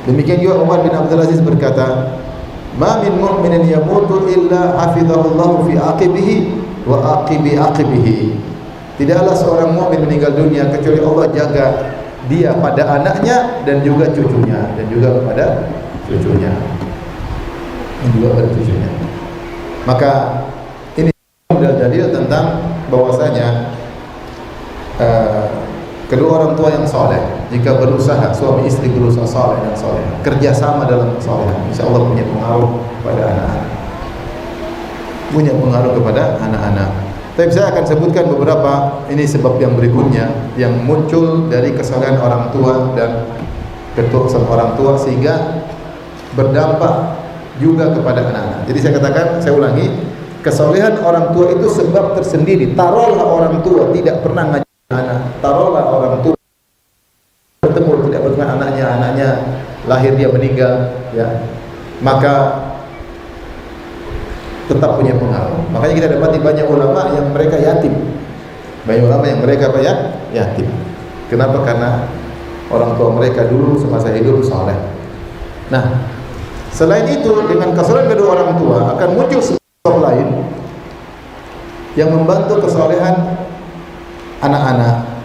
Demikian juga Umar bin Abdul Aziz berkata, "Ma min mu'minin yamutu illa hafizahullahu fi aqibihi wa aqibi aqibihi." Tidaklah seorang mukmin meninggal dunia kecuali Allah jaga dia pada anaknya dan juga cucunya, dan juga kepada cucunya. Maka ini dalil tentang bahwasanya kedua orang tua yang soleh, jika berusaha, suami istri berusaha soleh dan soleh, kerjasama dalam kesolehan, insya Allah punya pengaruh kepada anak-anak. Tapi saya akan sebutkan beberapa ini sebab yang berikutnya yang muncul dari kesalahan orang tua dan ketulusan orang tua sehingga berdampak juga kepada anak-anak. Jadi saya katakan, saya ulangi, Kesolehan orang tua itu sebab tersendiri. Taruhlah orang tua tidak pernah ngaji anak, taruhlah orang tua bertemu tidak pernah anaknya lahir dia meninggal, ya, maka tetap punya pengaruh. Makanya kita dapati banyak ulama yang mereka yatim, banyak ulama yang mereka apa ya, yatim. Kenapa? Karena orang tua mereka dulu semasa hidup saleh. Nah, selain itu dengan kesolehan kedua orang tua akan muncul sebab lain yang membantu kesolehan anak-anak.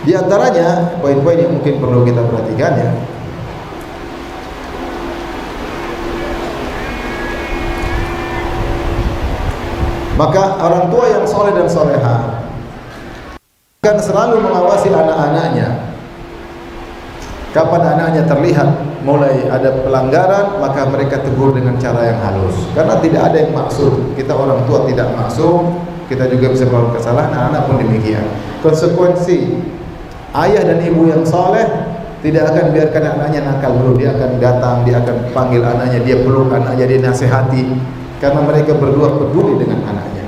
Di antaranya poin-poin yang mungkin perlu kita perhatikan, ya. Maka orang tua yang soleh dan soleha akan selalu mengawasi anak-anaknya. Kapan anaknya terlihat mulai ada pelanggaran, maka mereka tegur dengan cara yang halus. Karena tidak ada yang maksum. Kita orang tua tidak maksum, kita juga bisa melakukan kesalahan, anak-anak pun demikian. Konsekuensi ayah dan ibu yang soleh tidak akan biarkan anaknya nakal dulu. Dia akan datang, dia akan panggil anaknya, dia peluk anaknya, dia nasihati. Karena mereka berdua peduli dengan anaknya.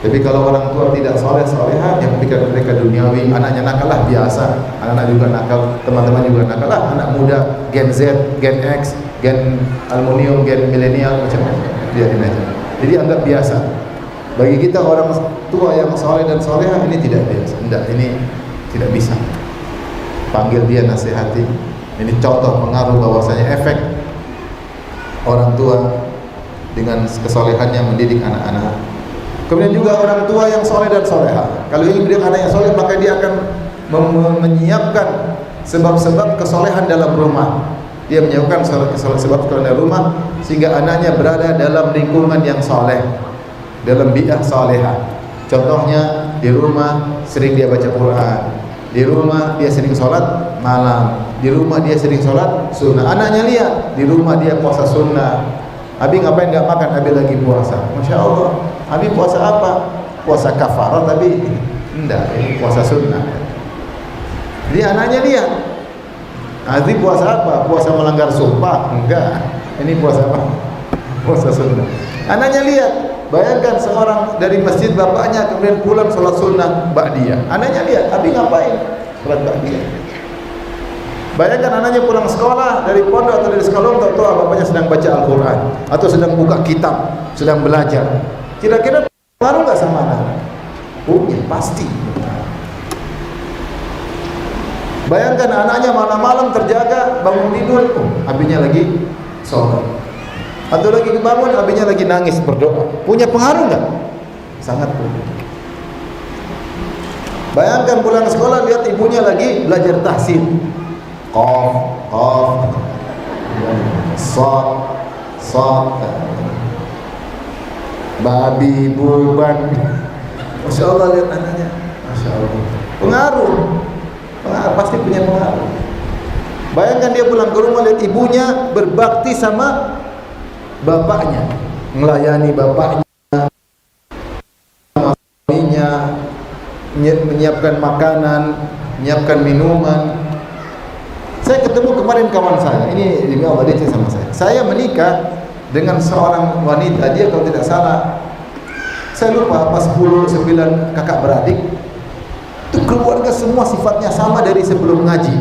Tapi kalau orang tua tidak soleh soleha, yang pikir mereka duniawi, anaknya nakal lah biasa, anak-anak juga nakal, teman-teman juga nakal lah, anak muda, Gen Z, Gen X, Gen Aluminium, Gen Milenial, macam-macam, biarin aja. Jadi anggap biasa. Bagi kita orang tua yang soleh dan soleha ini tidak biasa, ini tidak bisa. Panggil dia, nasihati. Ini contoh pengaruh bahwasanya efek orang tua dengan kesolehannya mendidik anak-anak. Kemudian juga orang tua yang soleh dan soleha. Kalau ingin mendidik anak yang soleh, maka dia akan menyiapkan sebab-sebab kesolehan dalam rumah. Dia menyiapkan sebab kesolehan dalam rumah sehingga anaknya berada dalam lingkungan yang soleh, dalam bi'ah soleha. Contohnya di rumah sering dia baca Quran, di rumah dia sering sholat malam, di rumah dia sering sholat sunnah. Anaknya lihat di rumah dia puasa sunnah. Abi ngapain nggak makan? Abi lagi puasa. Masya Allah. Abi puasa apa? Puasa kafarat, tapi enggak, ini puasa sunnah. Jadi anaknya lihat. Abi puasa apa? Puasa melanggar sumpah? Enggak. Ini puasa apa? Puasa sunnah. Anaknya lihat. Bayangkan seorang dari masjid bapaknya kemudian pulang sholat sunnah ba'diyah. Anaknya lihat, Abi ngapain? Sholat ba'diyah. Bayangkan anaknya pulang sekolah dari pondok atau dari sekolah, tahu bapaknya sedang baca Al-Quran atau sedang buka kitab, sedang belajar. Kira-kira pengaruh nggak sama anak? Punya, pasti. Bayangkan anaknya malam-malam terjaga, bangun tidur, abinya lagi sholat. Atau lagi bangun, abinya lagi nangis berdoa. Punya pengaruh nggak? Sangat punya. Bayangkan pulang sekolah, lihat ibunya lagi belajar tahsin. Qaf, sad, babi, buban. Masya Allah, lihat anaknya. Masya Allah. Pengaruh, pasti punya pengaruh. Bayangkan dia pulang ke rumah, lihat ibunya berbakti sama bapaknya, melayani bapaknya, menyiapkan makanan, menyiapkan minuman. Saya ketemu kemarin kawan saya, ini demi Allah dia sama saya. Saya menikah dengan seorang wanita, dia kalau tidak salah, saya lupa apa 10, 9 kakak beradik. Itu keluarga semua sifatnya sama dari sebelum ngaji.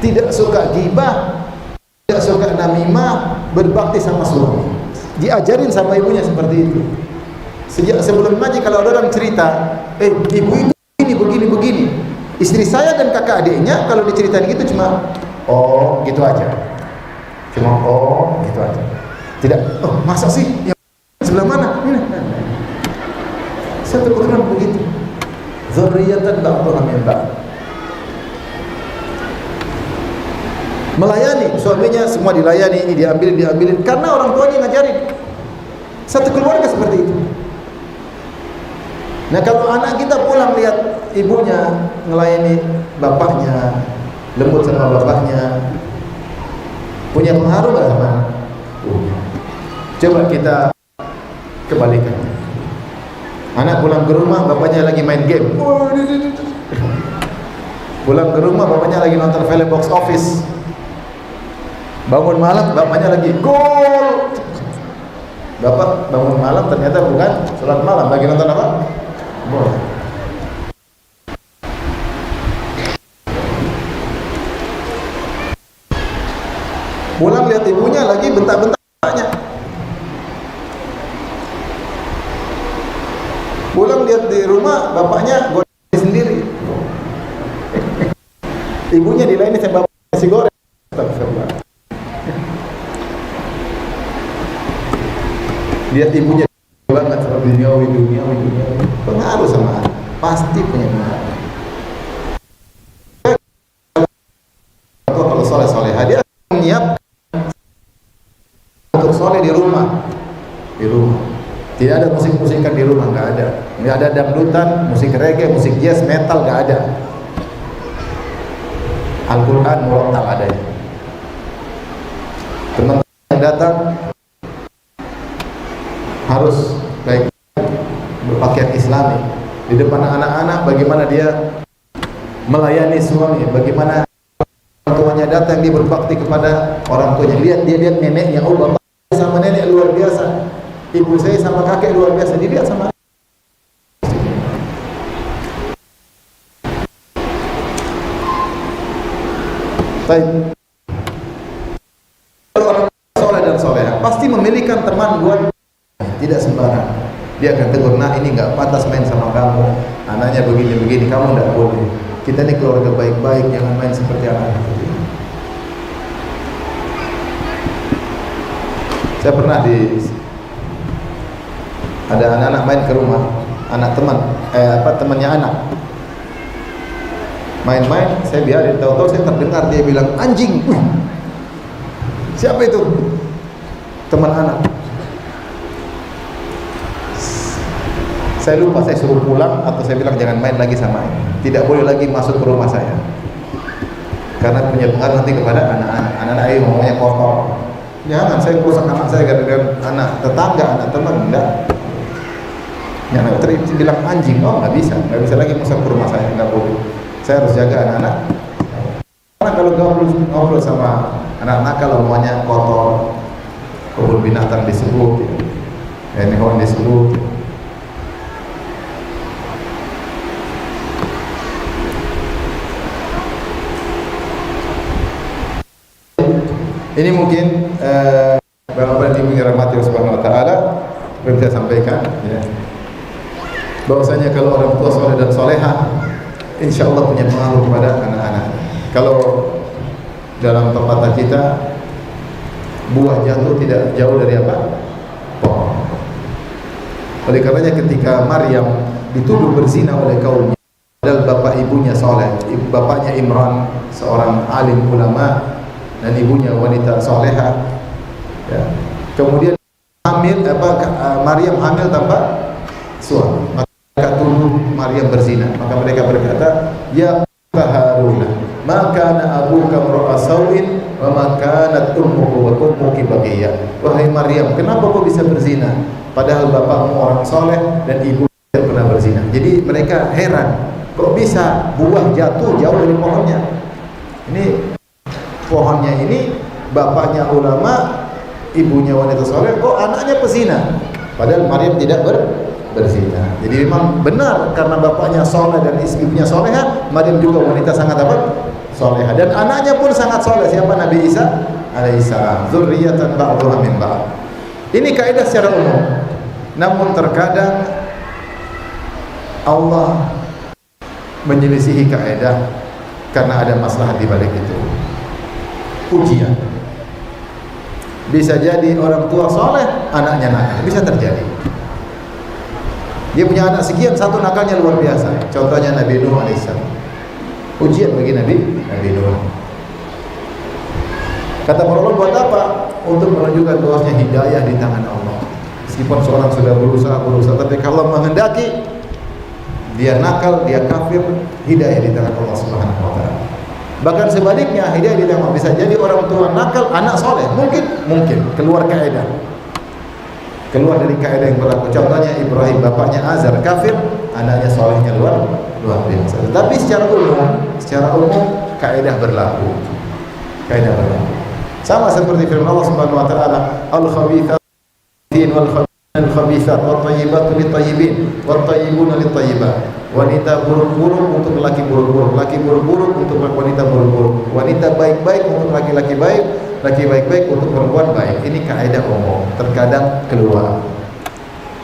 Tidak suka gibah, tidak suka namimah, berbakti sama suami. Diajarin sama ibunya seperti itu. Sejak sebelum ngaji kalau ada orang cerita, ibu itu begini. Istri saya dan kakak adiknya kalau diceritain gitu cuma oh gitu aja. Cuma oh gitu aja. Tidak, oh masa sih? Yang sebelah mana? Satu keturunan begitu. Dzurriyyatan ba'dhuha min ba'd. Melayani suaminya, semua dilayani, ini diambilin karena orang tuanya ngajarin. Satu keluarga seperti itu. Nah kalau anak kita pulang lihat ibunya ngelayani bapaknya, lembut sama bapaknya, punya pengaruh nggak sama? Coba kita kebalikan. Anak pulang ke rumah, bapaknya lagi main game. Pulang ke rumah, bapaknya lagi nonton film box office. Bangun malam, bapaknya lagi gol. Bapak bangun malam ternyata bukan sholat malam, lagi nonton apa? Bola. Pulang lihat ibunya lagi bentak-bentak bapaknya. Pulang lihat di rumah bapaknya goreng sendiri. Ibunya dilayani sama bapak nasi goreng. Astagfirullah. Lihat ibunya banget sama duniawi. Pengaruh sama anak. Pasti punya pengaruh. Kalau soleh-soleh dia menyiapkan untuk soleh di rumah. Tidak ada musik-musikan di rumah, nggak ada dangdutan, musik reggae, musik jazz, metal, nggak ada. Al-Quran murattal adanya. Teman-teman yang datang harus baik berpakaian Islami. Di depan anak-anak bagaimana dia melayani suami, bagaimana orang tuanya datang dia berbakti kepada orang tuanya. Dia lihat neneknya, oh bapak sama nenek luar biasa, ibu saya sama kakek luar biasa, dilihat sama baik. Orang soleh dan soleha pasti memilihkan teman buat tidak sembarang. Dia akan tegur, nah ini nggak pantas main sama kamu, anaknya begini-begini, kamu nggak boleh. Kita ini keluarga baik-baik, jangan main seperti anak. Saya pernah ada anak-anak main ke rumah, anak teman, temannya anak. Main-main, saya biarin, tahu-tahu saya terdengar dia bilang anjing. Siapa itu? Teman anak. Saya lupa, saya suruh pulang atau saya bilang jangan main lagi sama ini. Tidak boleh lagi masuk ke rumah saya. Karena punya pengaruh nanti kepada anak-anak. Anak-anak ini ngomongnya kotor. Jangan, saya merusak anak saya gara-gara anak tetangga, anak teman, enggak. Yang bilang anjing, oh nggak bisa lagi masuk ke rumah saya, nggak boleh. Saya harus jaga anak-anak. Karena kalau ngobrol sama anak-anak, kalau semuanya kotor, kebun binatang disebut, hewan disebut. Ini mungkin Bapak Ibu yang dirahmati Allah Subhanahu wa taala, yang saya sampaikan ya. Bahwasanya kalau orang tua soleh dan soleha, insya Allah punya pengaruh kepada anak-anak. Kalau dalam pepatah kita, buah jatuh tidak jauh dari apa? Pohon. Oleh karenanya ketika Maryam dituduh berzina oleh kaumnya, padahal bapak ibunya soleh, bapaknya Imran seorang alim ulama dan ibunya wanita soleha, ya. Kemudian Maryam hamil tanpa suami. Mereka tuduh Maryam berzina. Maka mereka berkata, ya Haruna, ma kana abuka mar'a sawin wa ma kanat ummuka wa ummuki baghiyah. Wahai Maryam, kenapa kau bisa berzina? Padahal bapakmu orang soleh dan ibu tidak pernah berzina. Jadi mereka heran, kok bisa buah jatuh jauh dari pohonnya? Ini pohonnya ini bapaknya ulama, ibunya wanita soleh, kok anaknya pezina? Padahal Maryam tidak berzina. Jadi memang benar karena bapaknya soleh dan ibunya soleha, Maryam juga wanita sangat apa? Soleha. Dan anaknya pun sangat soleh. Siapa? Nabi Isa alaihissalam. Dzurriyyatan ba'dhuha min ba'd. Ini kaidah secara umum. Namun terkadang Allah menyelisihi kaidah karena ada maslahat di balik itu. Ujian. Bisa jadi orang tua soleh, anaknya nakal. Bisa terjadi. Dia punya anak sekian, satu nakalnya luar biasa. Contohnya Nabi Nuh alaihissalam. Ujian bagi Nabi Nuh. Kata para ulama, buat apa? Untuk menunjukkan bahwasanya hidayah di tangan Allah. Meskipun seorang sudah berusaha, tapi kalau menghendaki dia nakal, dia kafir, hidayah di tangan Allah Subhanahu wa taala. Bahkan sebaliknya, hidayah di tangan Allah. Bisa jadi orang tua nakal, anak soleh, mungkin keluar kaidah. Keluar dari kaidah yang berlaku. Contohnya Ibrahim, bapaknya Azar kafir, anaknya solehnya luar biasa. Tetapi secara umum kaidah berlaku. Sama seperti firman Allah Subhanahu wa taala, al-khabithatu wal khabithat wat thayyibatu lit thayyibin wat thayyibuna lit thayyibat. Wanita buruk-buruk untuk laki buruk-buruk, laki buruk-buruk untuk wanita buruk-buruk, wanita baik-baik untuk laki-laki baik, laki baik-baik untuk perempuan baik. Ini kaidah umum. Terkadang keluar.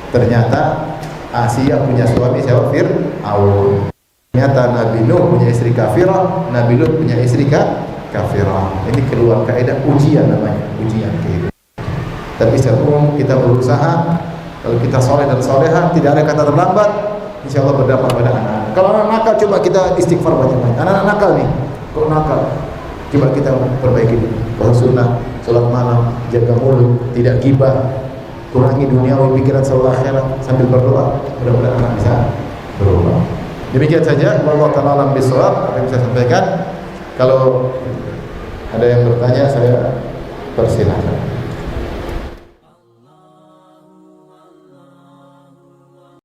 Ternyata Asia punya suami siapa? Fir'aun. Ternyata Nabi Nuh punya istri kafirah, Nabi Lut punya istri kafirah. Ini keluar kaidah ujian namanya, ujian kehidupan. Tapi secara umum kita berusaha, kalau kita soleh dan soleha, tidak ada kata terlambat, insya Allah berdampak pada anak-anak. Kalau anak nakal, coba kita istighfar banyak-banyak. Anak-anak nakal nih, kok nakal? Coba kita perbaiki dulu. Puasa sunnah, sholat malam, jaga mulut, tidak gibah, kurangi duniawi pikiran selalu akhirat, sambil berdoa. Mudah-mudahan anak bisa berubah. Demikian saja. Wallahu ta'ala alam bisawab. Apa yang bisa sampaikan. Kalau ada yang bertanya, saya persilahkan.